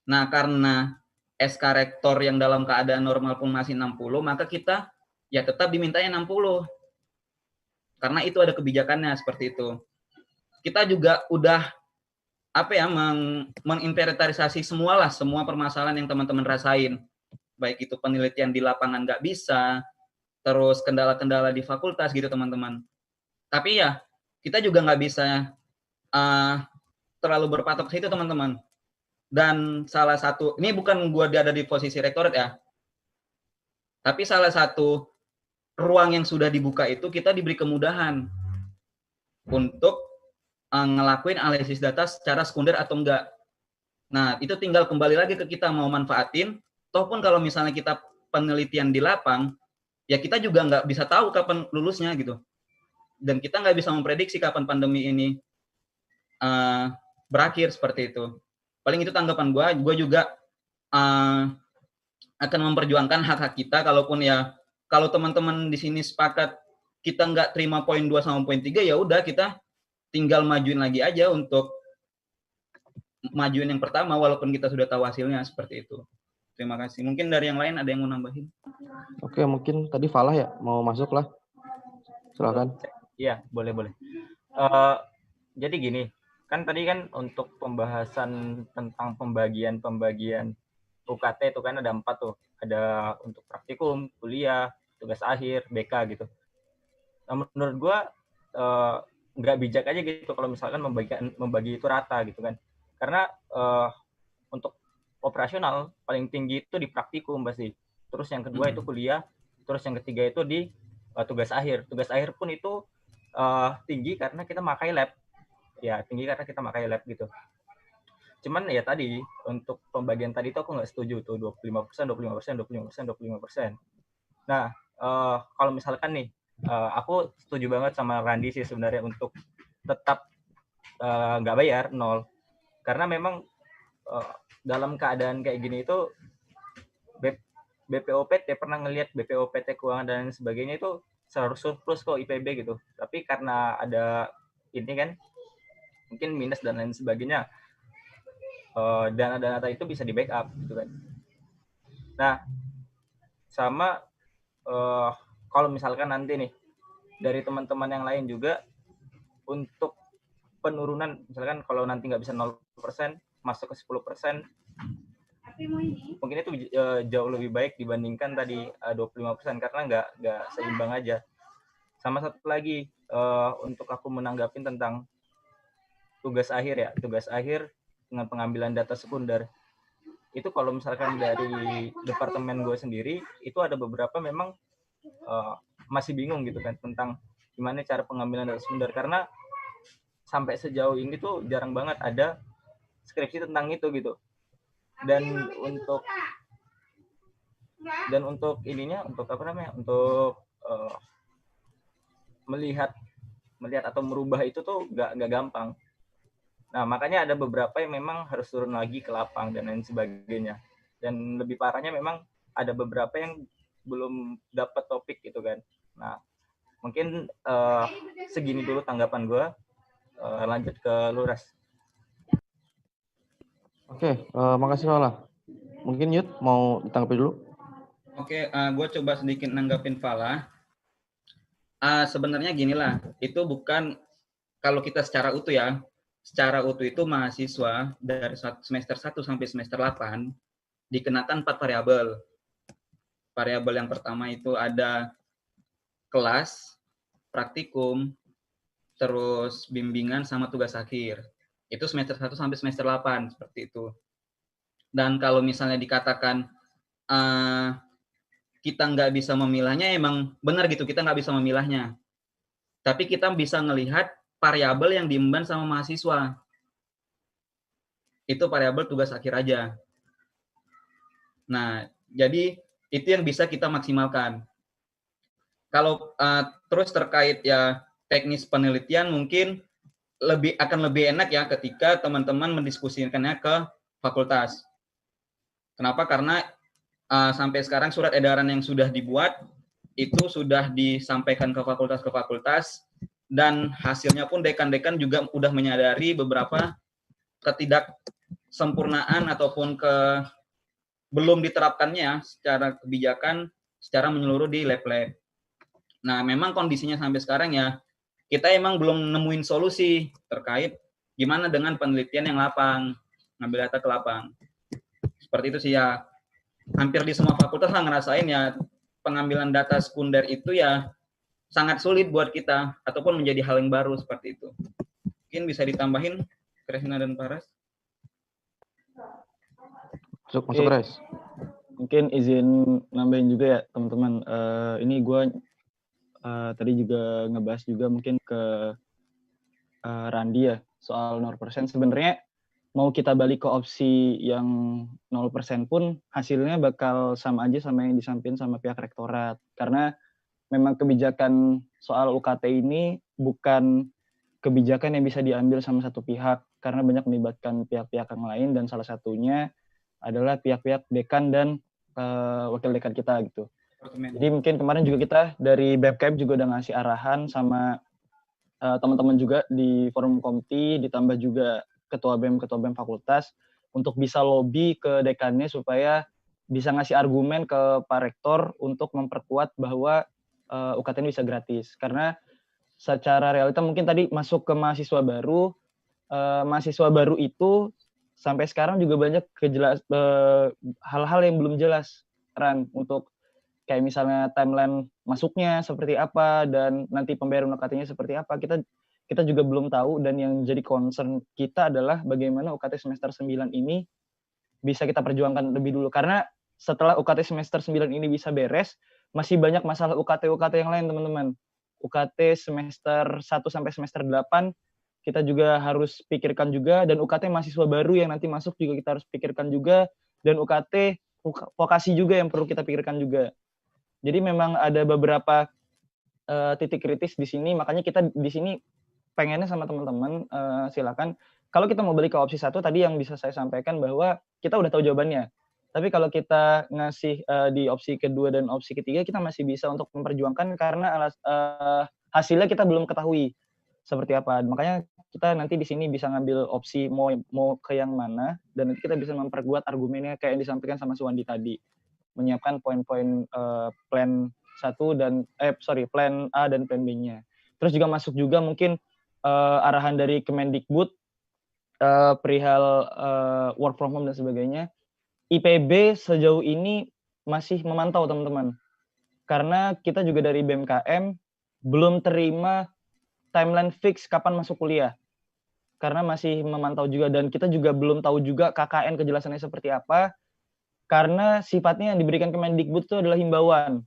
Nah, karena SK rektor yang dalam keadaan normal pun masih 60, maka kita ya tetap dimintanya 60. Karena itu ada kebijakannya seperti itu. Kita juga udah menginventarisasi semua permasalahan yang teman-teman rasain. Baik itu penelitian di lapangan nggak bisa, terus kendala-kendala di fakultas gitu, teman-teman. Tapi ya, kita juga nggak bisa terlalu berpatok ke situ, teman-teman. Dan salah satu, ini bukan gue ada di posisi rektorat ya, tapi salah satu ruang yang sudah dibuka itu kita diberi kemudahan untuk ngelakuin analisis data secara sekunder atau enggak. Nah, itu tinggal kembali lagi ke kita mau manfaatin, toh pun kalau misalnya kita penelitian di lapang, ya kita juga nggak bisa tahu kapan lulusnya gitu. Dan kita nggak bisa memprediksi kapan pandemi ini berakhir seperti itu. Paling itu tanggapan gue juga akan memperjuangkan hak-hak kita, kalaupun ya, kalau teman-teman di sini sepakat kita nggak terima poin 2 sama poin 3, ya udah kita tinggal majuin lagi aja untuk majuin yang pertama walaupun kita sudah tahu hasilnya seperti itu. Terima kasih. Mungkin dari yang lain ada yang mau nambahin? Oke, mungkin tadi Falah ya mau masuk lah. Silakan. Iya, boleh. Jadi gini, kan tadi kan untuk pembahasan tentang pembagian UKT itu kan ada 4 tuh. Ada untuk praktikum, kuliah, tugas akhir, BK gitu. Nah, menurut gua nggak bijak aja gitu kalau misalkan membagi itu rata gitu kan. Karena untuk operasional paling tinggi itu di praktikum pasti. Terus yang kedua itu kuliah, terus yang ketiga itu di tugas akhir. Tugas akhir pun itu tinggi karena kita pakai lab. Ya, tinggi karena kita pakai lab gitu. Cuman ya tadi untuk pembagian tadi itu aku nggak setuju tuh 25%. Nah, kalau misalkan nih aku setuju banget sama Randi sih sebenarnya untuk tetap nggak bayar 0. Karena memang dalam keadaan kayak gini itu BPOPT pernah ngelihat BPOPT keuangan dan sebagainya itu selalu surplus kok IPB gitu. Tapi karena ada ini kan mungkin minus dan lain sebagainya, dana-dana itu bisa di backup gitu kan. Nah, sama kalau misalkan nanti nih dari teman-teman yang lain juga untuk penurunan, misalkan kalau nanti nggak bisa 0% masuk ke 10%, mungkin itu jauh lebih baik dibandingkan tadi 25% karena nggak seimbang aja. Sama satu lagi untuk aku menanggapin tentang tugas akhir ya, tugas akhir dengan pengambilan data sekunder. Itu kalau misalkan dari departemen gue sendiri, itu ada beberapa memang masih bingung gitu kan tentang gimana cara pengambilan data sekunder, karena sampai sejauh ini tuh jarang banget ada skripsi tentang itu gitu. Dan untuk ininya, untuk apa namanya, untuk melihat atau merubah itu tuh nggak gampang. Nah, makanya ada beberapa yang memang harus turun lagi ke lapang dan lain sebagainya. Dan lebih parahnya memang ada beberapa yang belum dapat topik gitu kan. Nah, mungkin segini dulu tanggapan gue. Lanjut ke Luras. Oke, makasih Falah. Mungkin Yud mau ditanggapi dulu. Oke, gue coba sedikit nanggapin Falah. Sebenarnya gini lah, itu bukan kalau kita secara utuh ya, secara utuh itu mahasiswa dari semester 1 sampai semester 8 dikenakan 4 variabel. Variabel yang pertama itu ada kelas, praktikum, terus bimbingan sama tugas akhir. Itu semester 1 sampai semester 8 seperti itu. Dan kalau misalnya dikatakan kita nggak bisa memilahnya, emang benar gitu, kita nggak bisa memilahnya. Tapi kita bisa melihat variabel yang diemban sama mahasiswa. Itu variabel tugas akhir aja. Nah, jadi itu yang bisa kita maksimalkan. Kalau terus terkait ya teknis penelitian, mungkin akan lebih enak ya ketika teman-teman mendiskusikannya ke fakultas. Kenapa? Karena sampai sekarang surat edaran yang sudah dibuat itu sudah disampaikan ke fakultas dan hasilnya pun dekan-dekan juga sudah menyadari beberapa ketidaksempurnaan ataupun belum diterapkannya secara kebijakan secara menyeluruh di lab-lab. Nah, memang kondisinya sampai sekarang ya kita emang belum nemuin solusi terkait gimana dengan penelitian yang lapang, ngambil data ke lapang. Seperti itu sih ya. Hampir di semua fakultas lah ngerasain ya pengambilan data sekunder itu ya sangat sulit buat kita ataupun menjadi hal yang baru seperti itu. Mungkin bisa ditambahin Kresna dan Paras. Masuk Res. Mungkin izin nambahin juga ya teman-teman. Ini gue tadi juga ngebahas juga mungkin ke Randi ya soal 0%. Sebenarnya mau kita balik ke opsi yang 0% pun hasilnya bakal sama aja sama yang disampaikan sama pihak rektorat. Karena memang kebijakan soal UKT ini bukan kebijakan yang bisa diambil sama satu pihak karena banyak melibatkan pihak-pihak yang lain dan salah satunya adalah pihak-pihak dekan dan wakil dekan kita gitu. Jadi mungkin kemarin juga kita dari BEMKM juga udah ngasih arahan sama teman-teman juga di forum komti, ditambah juga ketua BEM fakultas untuk bisa lobby ke dekannya supaya bisa ngasih argumen ke Pak Rektor untuk memperkuat bahwa UKT ini bisa gratis. Karena secara realita mungkin tadi masuk ke mahasiswa baru itu sampai sekarang juga banyak hal-hal yang belum jelas, Ran, untuk kayak misalnya timeline masuknya seperti apa dan nanti pembayaran UKT-nya seperti apa. Kita juga belum tahu, dan yang jadi concern kita adalah bagaimana UKT semester 9 ini bisa kita perjuangkan lebih dulu. Karena setelah UKT semester 9 ini bisa beres, masih banyak masalah UKT yang lain, teman-teman. UKT semester 1 sampai semester 8 kita juga harus pikirkan juga, dan UKT mahasiswa baru yang nanti masuk juga kita harus pikirkan juga, dan UKT vokasi juga yang perlu kita pikirkan juga. Jadi memang ada beberapa titik kritis di sini, makanya kita di sini pengennya sama teman-teman silakan kalau kita mau balik ke opsi 1 tadi yang bisa saya sampaikan bahwa kita udah tahu jawabannya. Tapi kalau kita ngasih di opsi kedua dan opsi ketiga, kita masih bisa untuk memperjuangkan karena hasilnya kita belum ketahui seperti apa. Makanya kita nanti di sini bisa ngambil opsi mau ke yang mana, dan nanti kita bisa memperkuat argumennya kayak yang disampaikan sama Suwandi tadi. Menyiapkan poin-poin plan A dan plan B-nya. Terus juga masuk juga mungkin arahan dari Kemendikbud perihal work from home dan sebagainya. IPB sejauh ini masih memantau, teman-teman. Karena kita juga dari BMKM belum terima timeline fix kapan masuk kuliah. Karena masih memantau juga, dan kita juga belum tahu juga KKN kejelasannya seperti apa. Karena sifatnya yang diberikan Kemendikbud itu adalah himbauan.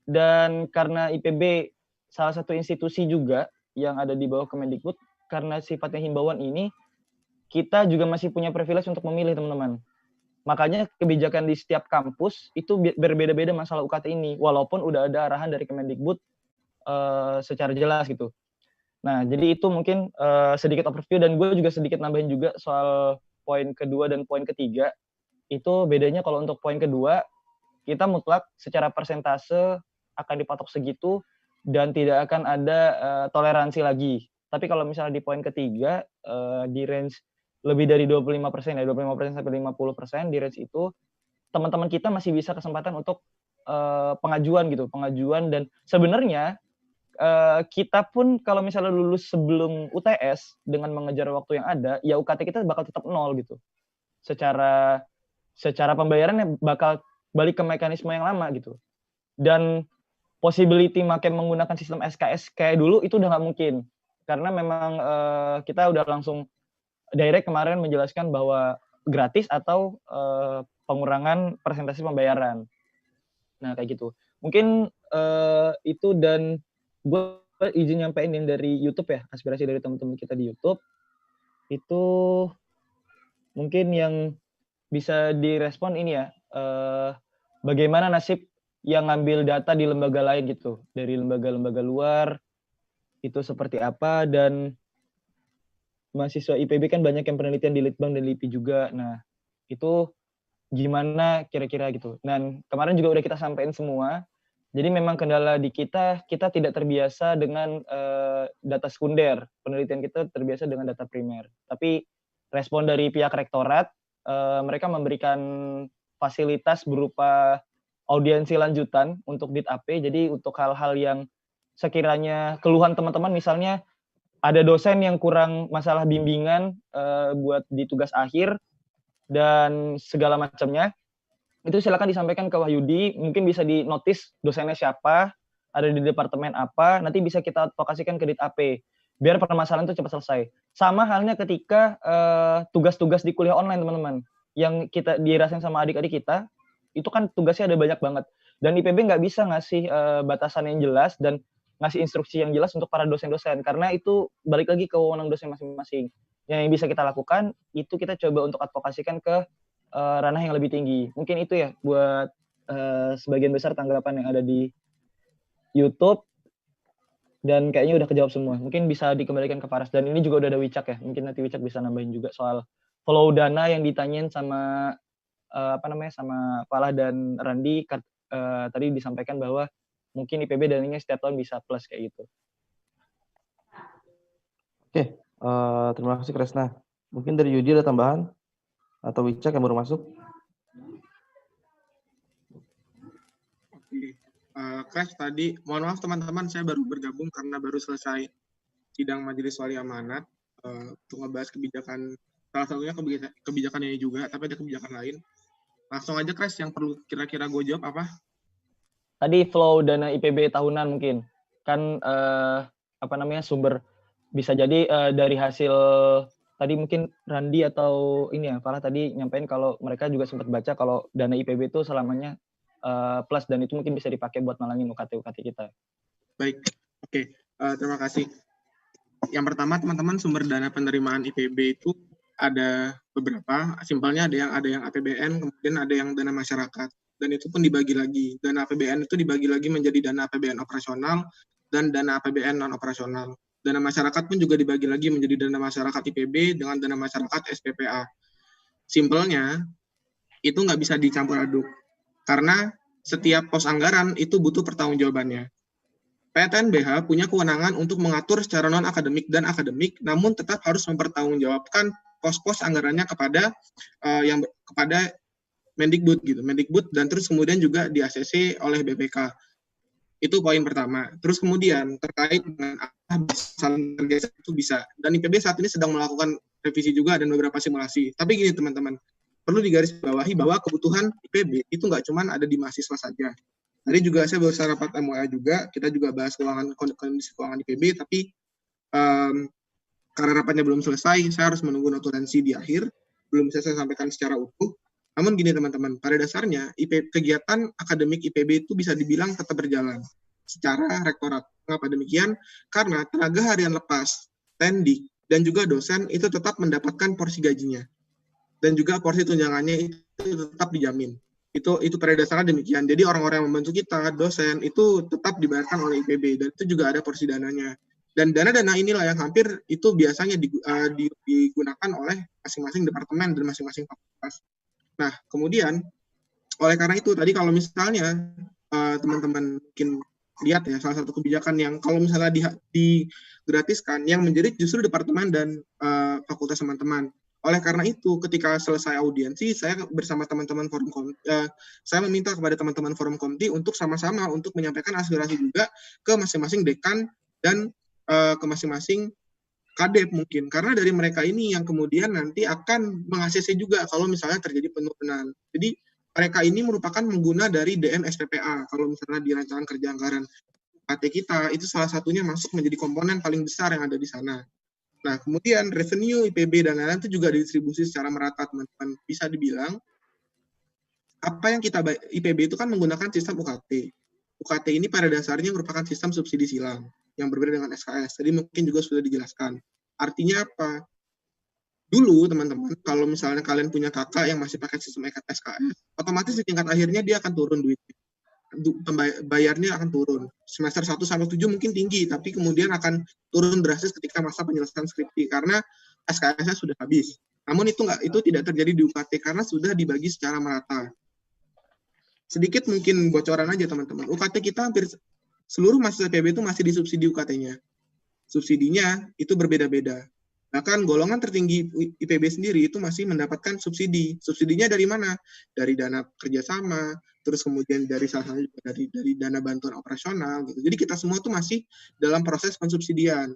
Dan karena IPB salah satu institusi juga yang ada di bawah Kemendikbud, karena sifatnya himbauan ini, kita juga masih punya privilege untuk memilih, teman-teman. Makanya kebijakan di setiap kampus itu berbeda-beda masalah UKT ini, walaupun udah ada arahan dari Kemendikbud secara jelas gitu. Nah, jadi itu mungkin sedikit overview, dan gue juga sedikit nambahin juga soal poin kedua dan poin ketiga. Itu bedanya kalau untuk poin kedua, kita mutlak secara persentase akan dipatok segitu, dan tidak akan ada toleransi lagi. Tapi kalau misalnya di poin ketiga, di range lebih dari 25%, ya 25% sampai 50%, di range itu teman-teman kita masih bisa kesempatan untuk pengajuan, dan sebenarnya kita pun kalau misalnya lulus sebelum UTS dengan mengejar waktu yang ada, ya UKT kita bakal tetap 0 gitu. Secara pembayarannya bakal balik ke mekanisme yang lama gitu. Dan possibility makin menggunakan sistem SKS kayak dulu itu udah nggak mungkin. Karena memang kita udah langsung direct kemarin menjelaskan bahwa gratis atau pengurangan persentase pembayaran. Nah, kayak gitu. Mungkin itu, dan gue izin nyampein yang dari YouTube ya, aspirasi dari teman-teman kita di YouTube. Itu mungkin yang bisa direspon ini ya, bagaimana nasib yang ngambil data di lembaga lain gitu, dari lembaga-lembaga luar, itu seperti apa, dan mahasiswa IPB kan banyak yang penelitian di Litbang dan LIPI juga. Nah, itu gimana kira-kira gitu. Dan kemarin juga udah kita sampaikan semua. Jadi memang kendala di kita tidak terbiasa dengan data sekunder. Penelitian kita terbiasa dengan data primer. Tapi respon dari pihak rektorat, mereka memberikan fasilitas berupa audiensi lanjutan untuk DIT-AP. Jadi untuk hal-hal yang sekiranya keluhan teman-teman, misalnya ada dosen yang kurang masalah bimbingan buat di tugas akhir dan segala macamnya, itu silakan disampaikan ke Wahyudi. Mungkin bisa di notice dosennya siapa, ada di departemen apa, nanti bisa kita advokasikan ke DIT-AP biar permasalahan itu cepat selesai. Sama halnya ketika tugas-tugas di kuliah online, teman-teman, yang kita dirasain sama adik-adik kita, itu kan tugasnya ada banyak banget. Dan IPB nggak bisa ngasih batasan yang jelas dan ngasih instruksi yang jelas untuk para dosen-dosen, karena itu balik lagi ke wewenang dosen masing-masing. Yang bisa kita lakukan, itu kita coba untuk advokasikan ke ranah yang lebih tinggi. Mungkin itu ya buat sebagian besar tanggapan yang ada di YouTube. Dan kayaknya udah kejawab semua. Mungkin bisa dikembalikan ke Faras. Dan ini juga udah ada Wicak ya. Mungkin nanti Wicak bisa nambahin juga soal flow dana yang ditanyain sama sama Falah dan Randi. Tadi disampaikan bahwa mungkin IPB dananya setiap tahun bisa plus kayak gitu. Oke, terima kasih Kresna. Mungkin dari Yudi ada tambahan? Atau Wicak yang baru masuk? Kres tadi, mohon maaf teman-teman, saya baru bergabung karena baru selesai sidang Majelis Wali Amanat untuk ngebahas kebijakan, salah satunya kebijakan ini juga, tapi ada kebijakan lain. Langsung aja Kres, yang perlu kira-kira gue jawab apa? Tadi flow dana IPB tahunan mungkin. Kan sumber bisa jadi dari hasil tadi mungkin Randi atau ini ya, Farah tadi nyampein kalau mereka juga sempat baca kalau dana IPB itu selamanya plus dan itu mungkin bisa dipakai buat nalangin UKT kita. Baik, oke. Terima kasih. Yang pertama teman-teman, sumber dana penerimaan IPB itu ada beberapa. Simpelnya ada yang APBN, kemudian ada yang dana masyarakat. Dan itu pun dibagi lagi. Dana APBN itu dibagi lagi menjadi dana APBN operasional dan dana APBN non operasional. Dana masyarakat pun juga dibagi lagi menjadi dana masyarakat IPB dengan dana masyarakat SPPA. Simpelnya itu nggak bisa dicampur aduk. Karena setiap pos anggaran itu butuh pertanggungjawabannya. PTNBH punya kewenangan untuk mengatur secara non-akademik dan akademik, namun tetap harus mempertanggungjawabkan pos-pos anggarannya kepada kepada Mendikbud gitu, Mendikbud, dan terus kemudian juga di ACC oleh BPK. Itu poin pertama. Terus kemudian terkait dengan saling tergeser itu bisa. Dan IPB saat ini sedang melakukan revisi juga dan beberapa simulasi. Tapi gini teman-teman, perlu digarisbawahi bahwa kebutuhan IPB itu nggak cuma ada di mahasiswa saja. Tadi juga saya baru rapat MOA juga, kita juga bahas kondisi keuangan IPB, tapi karena rapatnya belum selesai, saya harus menunggu notulensi di akhir, belum bisa saya sampaikan secara utuh. Namun gini teman-teman, pada dasarnya kegiatan akademik IPB itu bisa dibilang tetap berjalan secara rektorat. Mengapa demikian? Karena tenaga harian lepas, tendik, dan juga dosen itu tetap mendapatkan porsi gajinya. Dan juga porsi tunjangannya itu tetap dijamin. Itu pada dasarnya demikian. Jadi orang-orang yang membantu kita, dosen, itu tetap dibayarkan oleh IPB, dan itu juga ada porsi dananya. Dan dana-dana inilah yang hampir itu biasanya digunakan oleh masing-masing departemen dan masing-masing fakultas. Nah, kemudian, oleh karena itu, tadi kalau misalnya teman-teman mungkin lihat ya, salah satu kebijakan yang kalau misalnya digratiskan, yang menjerit justru departemen dan fakultas teman-teman. Oleh karena itu, ketika selesai audiensi, saya bersama teman-teman Forum Komti, saya meminta kepada teman-teman Forum Komti untuk sama-sama untuk menyampaikan aspirasi juga ke masing-masing dekan dan ke masing-masing kadep mungkin. Karena dari mereka ini yang kemudian nanti akan meng-ACC juga kalau misalnya terjadi penurunan. Jadi mereka ini merupakan pengguna dari DM SPPA kalau misalnya di rancangan kerja anggaran UKT kita, itu salah satunya masuk menjadi komponen paling besar yang ada di sana. Nah, kemudian revenue IPB dan lain-lain itu juga didistribusi secara merata, teman-teman. Bisa dibilang, apa yang kita IPB itu kan menggunakan sistem UKT. UKT ini pada dasarnya merupakan sistem subsidi silang, yang berbeda dengan SKS. Tadi mungkin juga sudah dijelaskan. Artinya apa? Dulu, teman-teman, kalau misalnya kalian punya kakak yang masih pakai sistem SKS, otomatis di tingkat akhirnya dia akan turun duitnya. Bayarnya akan turun. Semester 1 sampai 7 mungkin tinggi, tapi kemudian akan turun drastis ketika masa penyelesaian skripsi karena SKS-nya sudah habis. Namun itu tidak terjadi di UKT karena sudah dibagi secara merata. Sedikit mungkin bocoran aja teman-teman. UKT kita hampir seluruh mahasiswa IPB itu masih disubsidi UKT-nya. Subsidinya itu berbeda-beda. Bahkan golongan tertinggi IPB sendiri itu masih mendapatkan subsidi. Subsidinya dari mana? Dari dana kerjasama, terus kemudian dari salah satu dari dana bantuan operasional gitu. Jadi kita semua tuh masih dalam proses pensubsidian.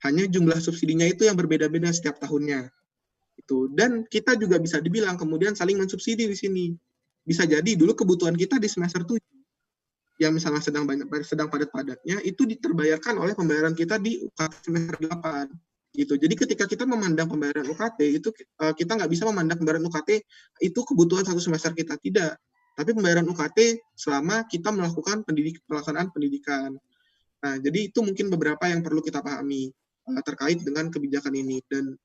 Hanya jumlah subsidinya itu yang berbeda-beda setiap tahunnya. Itu. Dan kita juga bisa dibilang kemudian saling mensubsidi di sini. Bisa jadi dulu kebutuhan kita di semester 7 yang misalnya sedang padat-padatnya itu diterbayarkan oleh pembayaran kita di UKT semester 8. Gitu. Jadi ketika kita memandang pembayaran UKT itu kita nggak bisa memandang pembayaran UKT itu kebutuhan satu semester kita, tidak. tapi pembayaran UKT selama kita melakukan pelaksanaan pendidikan. Nah, jadi itu mungkin beberapa yang perlu kita pahami terkait dengan kebijakan ini. Dan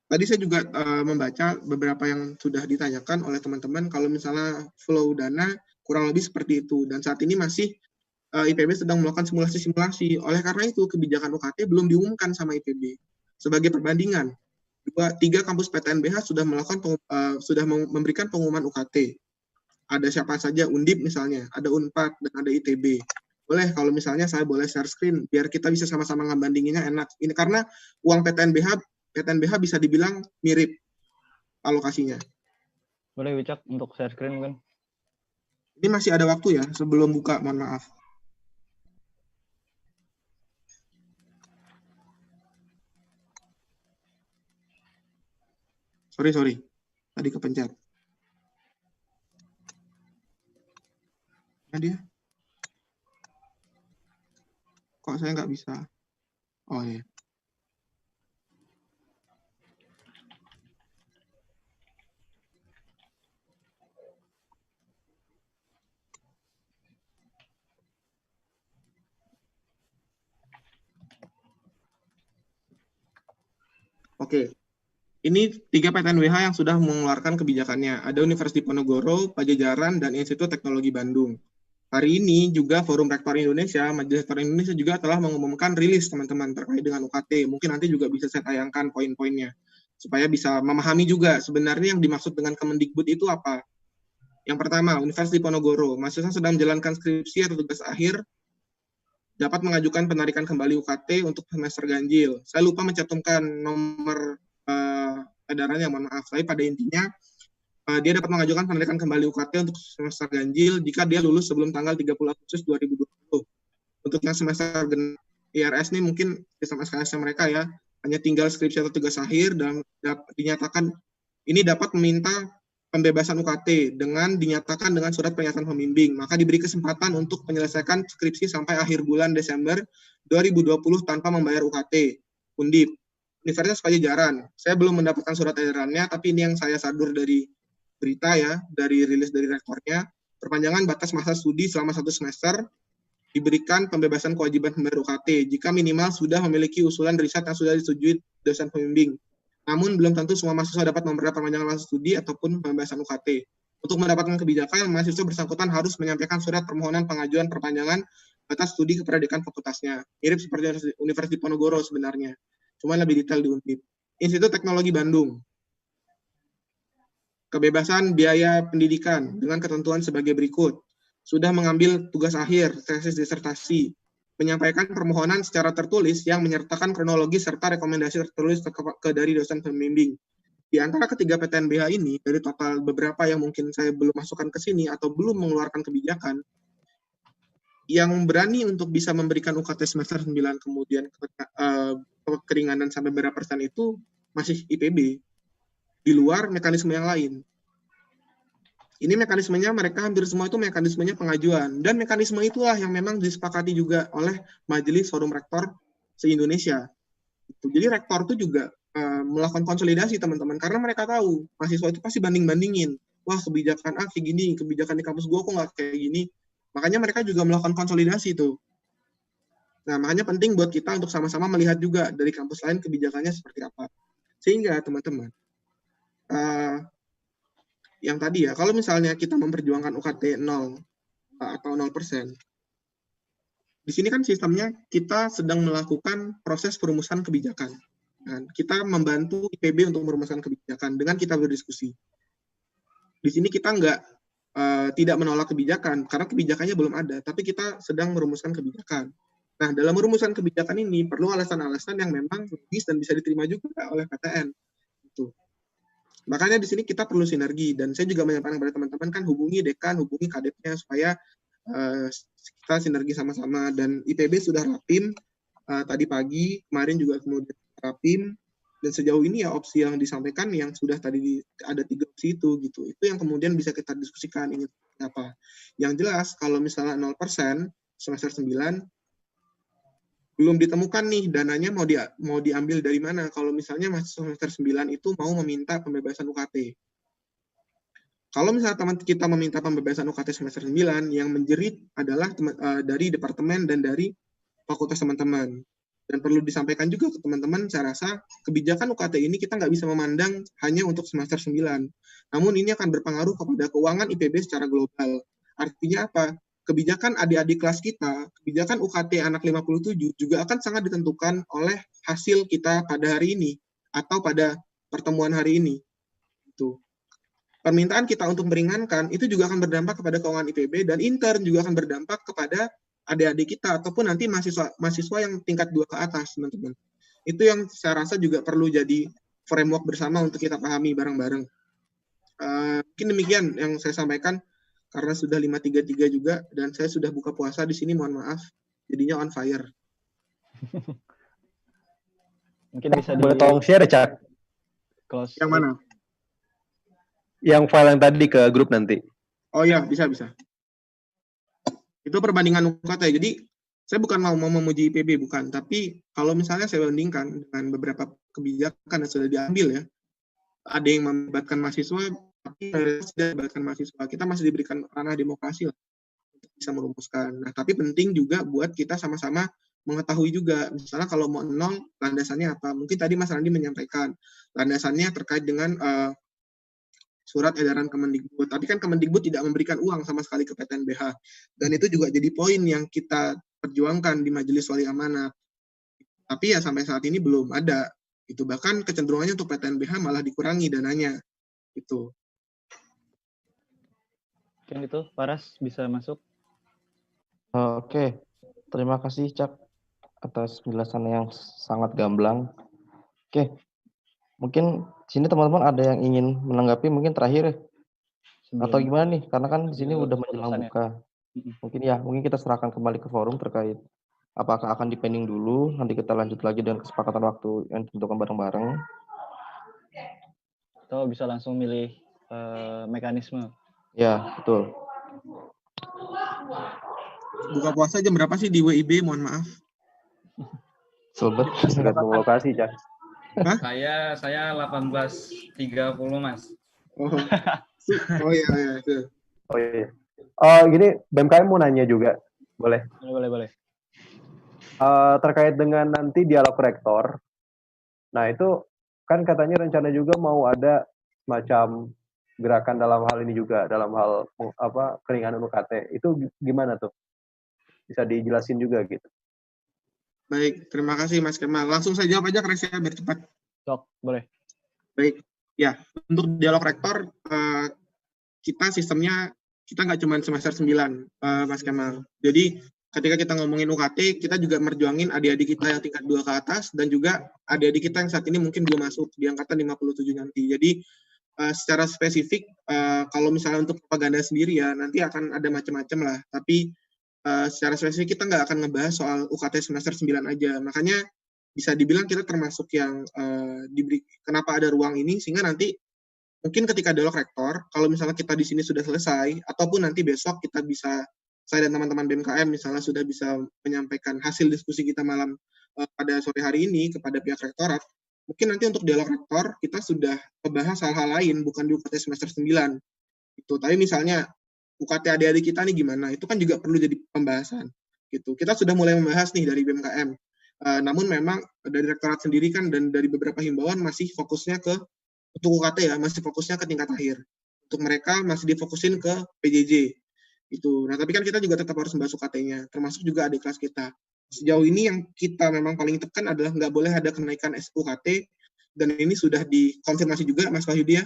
tadi saya juga membaca beberapa yang sudah ditanyakan oleh teman-teman kalau misalnya flow dana kurang lebih seperti itu. Dan saat ini masih IPB sedang melakukan simulasi-simulasi. Oleh karena itu, kebijakan UKT belum diumumkan sama IPB. Sebagai perbandingan, 3 kampus PTNBH sudah sudah memberikan pengumuman UKT. Ada siapa saja, Undip misalnya, ada Unpad, dan ada ITB. Boleh kalau misalnya saya boleh share screen, biar kita bisa sama-sama ngebandinginnya enak. Ini karena uang PTNBH bisa dibilang mirip alokasinya. Boleh Wicak untuk share screen mungkin? Ini masih ada waktu ya, sebelum buka, mohon maaf. Sorry. Tadi kepencet. Nah, dia. Kok saya nggak bisa? Oh ya. Oke. Ini 3 PTNBH yang sudah mengeluarkan kebijakannya. Ada Universitas Diponegoro, Pajajaran, dan Institut Teknologi Bandung. Hari ini juga Forum Rektor Indonesia, Majelis Rektor Indonesia juga telah mengumumkan rilis teman-teman terkait dengan UKT. Mungkin nanti juga bisa saya tayangkan poin-poinnya, supaya bisa memahami juga sebenarnya yang dimaksud dengan Kemendikbud itu apa. Yang pertama, Universitas Diponegoro, mahasiswa sedang menjalankan skripsi atau tugas akhir, dapat mengajukan penarikan kembali UKT untuk semester ganjil. Saya lupa mencantumkan nomor edarannya, mohon maaf. Tapi pada intinya, dia dapat mengajukan penarikan kembali UKT untuk semester ganjil jika dia lulus sebelum tanggal 30 Agustus 2020. Untuk yang semester IRS ini mungkin sama SKS mereka ya, hanya tinggal skripsi atau tugas akhir dan dinyatakan ini dapat meminta pembebasan UKT dengan dinyatakan dengan surat pernyataan pembimbing. Maka diberi kesempatan untuk menyelesaikan skripsi sampai akhir bulan Desember 2020 tanpa membayar UKT. Undip. Universitas Pajajaran. Saya belum mendapatkan surat edarannya, tapi ini yang saya sadur dari berita ya, dari rilis dari rektornya. Perpanjangan batas masa studi selama 1 semester, diberikan pembebasan kewajiban membayar UKT jika minimal sudah memiliki usulan riset yang sudah disetujui dosen pembimbing. Namun belum tentu semua mahasiswa dapat memperoleh perpanjangan masa studi ataupun pembebasan UKT. Untuk mendapatkan kebijakan, mahasiswa bersangkutan harus menyampaikan surat permohonan pengajuan perpanjangan batas studi kepada dekan fakultasnya. Mirip seperti Universitas Diponegoro sebenarnya. Cuma lebih detail di Undip. Institut Teknologi Bandung. Kebebasan biaya pendidikan dengan ketentuan sebagai berikut. Sudah mengambil tugas akhir, tesis disertasi, menyampaikan permohonan secara tertulis yang menyertakan kronologi serta rekomendasi tertulis dari dosen pembimbing. Di antara ketiga PTNBH ini, dari total beberapa yang mungkin saya belum masukkan ke sini atau belum mengeluarkan kebijakan, yang berani untuk bisa memberikan UKT semester 9 kemudian keringanan sampai berapa persen itu masih IPB. Di luar mekanisme yang lain. Ini mekanismenya mereka hampir semua itu mekanismenya pengajuan. Dan mekanisme itulah yang memang disepakati juga oleh Majelis Forum Rektor se-Indonesia. Jadi rektor itu juga melakukan konsolidasi teman-teman. Karena mereka tahu mahasiswa itu pasti banding-bandingin. Wah kebijakan A kayak gini, kebijakan di kampus gua kok nggak kayak gini. Makanya mereka juga melakukan konsolidasi itu. Nah, makanya penting buat kita untuk sama-sama melihat juga dari kampus lain kebijakannya seperti apa. Sehingga teman-teman, yang tadi ya, kalau misalnya kita memperjuangkan UKT 0 atau 0%, di sini kan sistemnya kita sedang melakukan proses perumusan kebijakan. Dan kita membantu IPB untuk merumuskan kebijakan dengan kita berdiskusi. Di sini kita tidak menolak kebijakan, karena kebijakannya belum ada, tapi kita sedang merumuskan kebijakan. Nah, dalam merumuskan kebijakan ini, perlu alasan-alasan yang memang logis dan bisa diterima juga oleh PTN. Gitu. Makanya di sini kita perlu sinergi, dan saya juga menyampaikan kepada teman-teman, kan hubungi dekan, hubungi kadepnya, supaya kita sinergi sama-sama, dan IPB sudah rapim tadi pagi, kemarin juga kemudian rapim, dan sejauh ini ya opsi yang disampaikan yang sudah tadi ada 3 opsi itu gitu. Itu yang kemudian bisa kita diskusikan ini apa. Yang jelas kalau misalnya 0% semester 9 belum ditemukan nih dananya mau diambil dari mana kalau misalnya mahasiswa semester 9 itu mau meminta pembebasan UKT. Kalau misalnya teman kita meminta pembebasan UKT semester 9, yang menjerit adalah dari departemen dan dari fakultas teman-teman. Dan perlu disampaikan juga ke teman-teman, saya rasa kebijakan UKT ini kita nggak bisa memandang hanya untuk semester 9. Namun ini akan berpengaruh kepada keuangan IPB secara global. Artinya apa? Kebijakan adik-adik kelas kita, kebijakan UKT anak 57 juga akan sangat ditentukan oleh hasil kita pada hari ini atau pada pertemuan hari ini. Itu. Permintaan kita untuk meringankan itu juga akan berdampak kepada keuangan IPB, dan intern juga akan berdampak kepada adik-adik kita ataupun nanti mahasiswa yang tingkat 2 ke atas, teman-teman. Itu yang saya rasa juga perlu jadi framework bersama untuk kita pahami bareng-bareng. Mungkin demikian yang saya sampaikan, karena sudah 5.33 juga, dan saya sudah buka puasa di sini, mohon maaf, jadinya on fire. Mungkin bisa boleh tolong share, Cak? Yang mana? Yang file yang tadi ke grup nanti. Oh ya, bisa. Itu perbandingan UKT. Jadi, saya bukan mau memuji IPB, bukan. Tapi, kalau misalnya saya bandingkan dengan beberapa kebijakan yang sudah diambil ya, ada yang melibatkan mahasiswa, tapi tidak melibatkan mahasiswa. Kita masih diberikan ranah demokrasi lah, untuk bisa merumuskan. Nah, tapi penting juga buat kita sama-sama mengetahui juga, misalnya kalau mau nol, landasannya apa. Mungkin tadi Mas Randi menyampaikan, landasannya terkait dengan surat edaran Kemendikbud. Tapi kan Kemendikbud tidak memberikan uang sama sekali ke PTNBH. Dan itu juga jadi poin yang kita perjuangkan di Majelis Wali Amanat. Tapi ya sampai saat ini belum ada. Itu bahkan kecenderungannya untuk PTNBH malah dikurangi dananya. Itu. Mungkin itu, Paras bisa masuk. Oke, terima kasih Cak atas penjelasan yang sangat gamblang. Oke, mungkin sini teman-teman ada yang ingin menanggapi mungkin terakhir ya? Atau gimana nih? Karena kan di sini udah menjelang buka. Mungkin kita serahkan kembali ke forum terkait apakah akan dipending dulu, nanti kita lanjut lagi dengan kesepakatan waktu yang ditentukan bareng-bareng. Atau bisa langsung milih mekanisme. Ya, betul. Buka puasa jam berapa sih di WIB? Mohon maaf. Sobat, tergantung lokasi, Cak. Saya 18.30, Mas. Oh iya. Oh iya. Gini, BMKM mau nanya juga, boleh? Boleh. Terkait dengan nanti dialog rektor. Nah, itu kan katanya rencana juga mau ada semacam gerakan dalam hal ini juga, dalam hal keringanan UKT. Itu gimana tuh? Bisa dijelasin juga gitu. Baik, terima kasih Mas Kemal. Langsung saya jawab aja Kresya biar cepat. Sok, boleh. Baik, ya untuk dialog rektor kita sistemnya kita nggak cuma semester 9, Mas Kemal. Jadi ketika kita ngomongin UKT, kita juga merjuangin adik-adik kita yang tingkat 2 ke atas dan juga adik-adik kita yang saat ini mungkin belum masuk di angkatan 57 nanti. Jadi secara spesifik kalau misalnya untuk propaganda sendiri ya nanti akan ada macam-macam lah. Tapi secara spesifik kita nggak akan ngebahas soal UKT semester 9 aja. Makanya bisa dibilang kita termasuk yang diberi kenapa ada ruang ini, sehingga nanti mungkin ketika dialog rektor, kalau misalnya kita di sini sudah selesai, ataupun nanti besok kita bisa, saya dan teman-teman BMKM misalnya sudah bisa menyampaikan hasil diskusi kita malam pada sore hari ini kepada pihak rektorat, mungkin nanti untuk dialog rektor kita sudah membahas hal-hal lain, bukan di UKT semester 9. Itu. Tapi misalnya UKT adik-adik kita nih gimana, itu kan juga perlu jadi pembahasan. Gitu. Kita sudah mulai membahas nih dari BMKM. Namun memang dari rektorat sendiri kan dan dari beberapa himbauan masih fokusnya ke untuk UKT ya, masih fokusnya ke tingkat akhir. Untuk mereka masih difokusin ke PJJ. Itu. Nah, tapi kan kita juga tetap harus membahas UKT-nya, termasuk juga adik kelas kita. Sejauh ini yang kita memang paling tekan adalah nggak boleh ada kenaikan UKT, dan ini sudah dikonfirmasi juga Mas Wahyudi ya.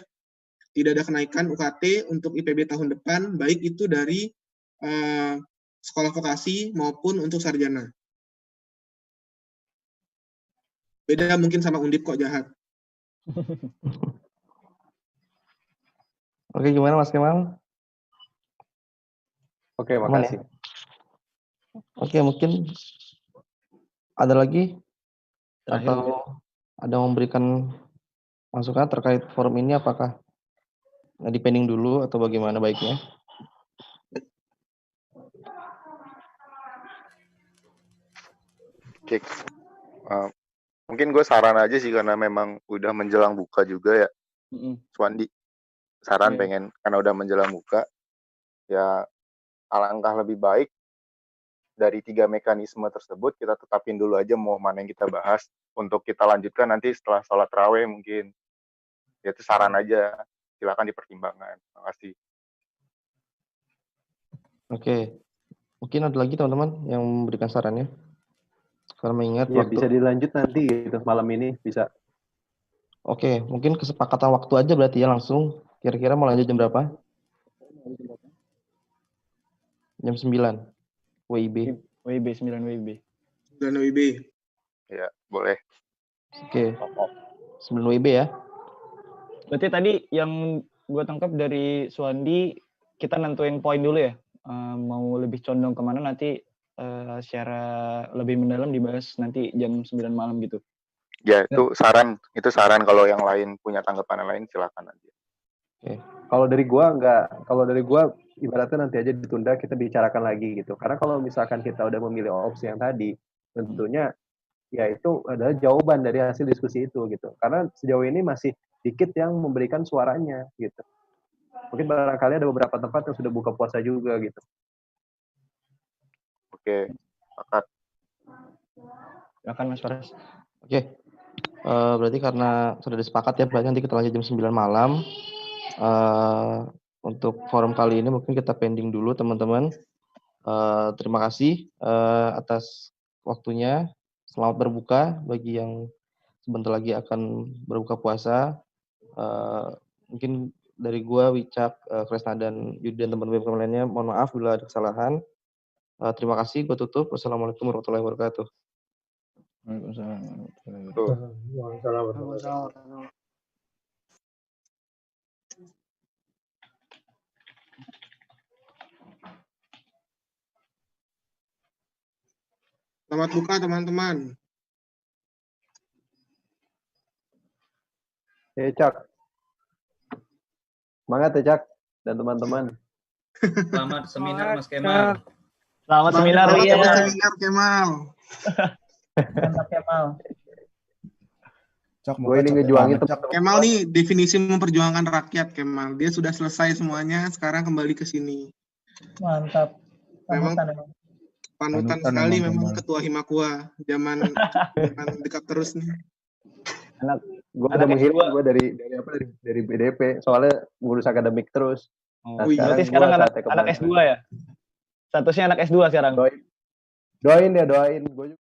Tidak ada kenaikan UKT untuk IPB tahun depan, baik itu dari sekolah vokasi maupun untuk sarjana. Beda mungkin sama Undip kok, jahat. Oke, gimana Mas Kemal? Oke, makasih. Oke, mungkin ada lagi Terakhir, atau ada yang memberikan masukan terkait forum ini, apakah dipending dulu atau bagaimana baiknya? Oke. Mungkin gue saran aja sih karena memang udah menjelang buka juga ya, Swandi. saran Iya. pengen karena udah menjelang buka, ya alangkah lebih baik dari 3 mekanisme tersebut kita tetapin dulu aja mau mana yang kita bahas untuk kita lanjutkan nanti setelah sholat tarawih mungkin. Ya itu saran aja, silakan dipertimbangkan. Terima kasih. Oke. Mungkin ada lagi teman-teman yang memberikan sarannya. Karena mengingat Ya, waktu. bisa dilanjut nanti gitu malam ini bisa. Oke, mungkin kesepakatan waktu aja berarti ya langsung. Kira-kira mau lanjut jam berapa? Jam 9. WIB. WIB 9 WIB. Dan WIB. Ya, boleh. Oke. 9 WIB ya. Berarti tadi yang gue tangkap dari Suwandi, kita nentuin poin dulu ya. Mau lebih condong kemana nanti secara lebih mendalam dibahas nanti jam 9 malam gitu. Ya, itu saran kalau yang lain punya tanggapan yang lain silakan aja. Oke. Kalau dari gua ibaratnya nanti aja ditunda kita bicarakan lagi gitu. Karena kalau misalkan kita udah memilih opsi yang tadi, tentunya ya itu adalah jawaban dari hasil diskusi itu gitu. Karena sejauh ini masih dikit yang memberikan suaranya gitu. Mungkin barangkali ada beberapa tempat yang sudah buka puasa juga gitu. Oke, sepakat. Silakan Mas Faras. Oke. Berarti karena sudah disepakati ya, berarti nanti kita lanjut jam 9 malam. Untuk forum kali ini mungkin kita pending dulu teman-teman. Terima kasih atas waktunya. Selamat berbuka bagi yang sebentar lagi akan berbuka puasa. Mungkin dari gua, Wicak, Kresna dan Yudi dan teman-teman lainnya, mohon maaf bila ada kesalahan. Terima kasih, gua tutup. Wassalamualaikum warahmatullahi wabarakatuh. Waalaikumsalam. Selamat buka teman-teman. Cak. Semangat ya Cak dan teman-teman. Selamat seminar Mas Kemal. Selamat seminar Selamat ya. seminar Kemal. Mantap Kemal. Gue ini ngejuangin Kemal nih definisi memperjuangkan rakyat Kemal. Dia sudah selesai semuanya, sekarang kembali ke sini. Mantap. Memang panutan sekali memang Kemal. Ketua Himakua zaman dekat terus nih. Gue ada menghilang gue dari BDP soalnya ngurus akademik terus. Nah, berarti sekarang anak S2 ya? Statusnya anak S2 sekarang. Doain ya, doain. Gue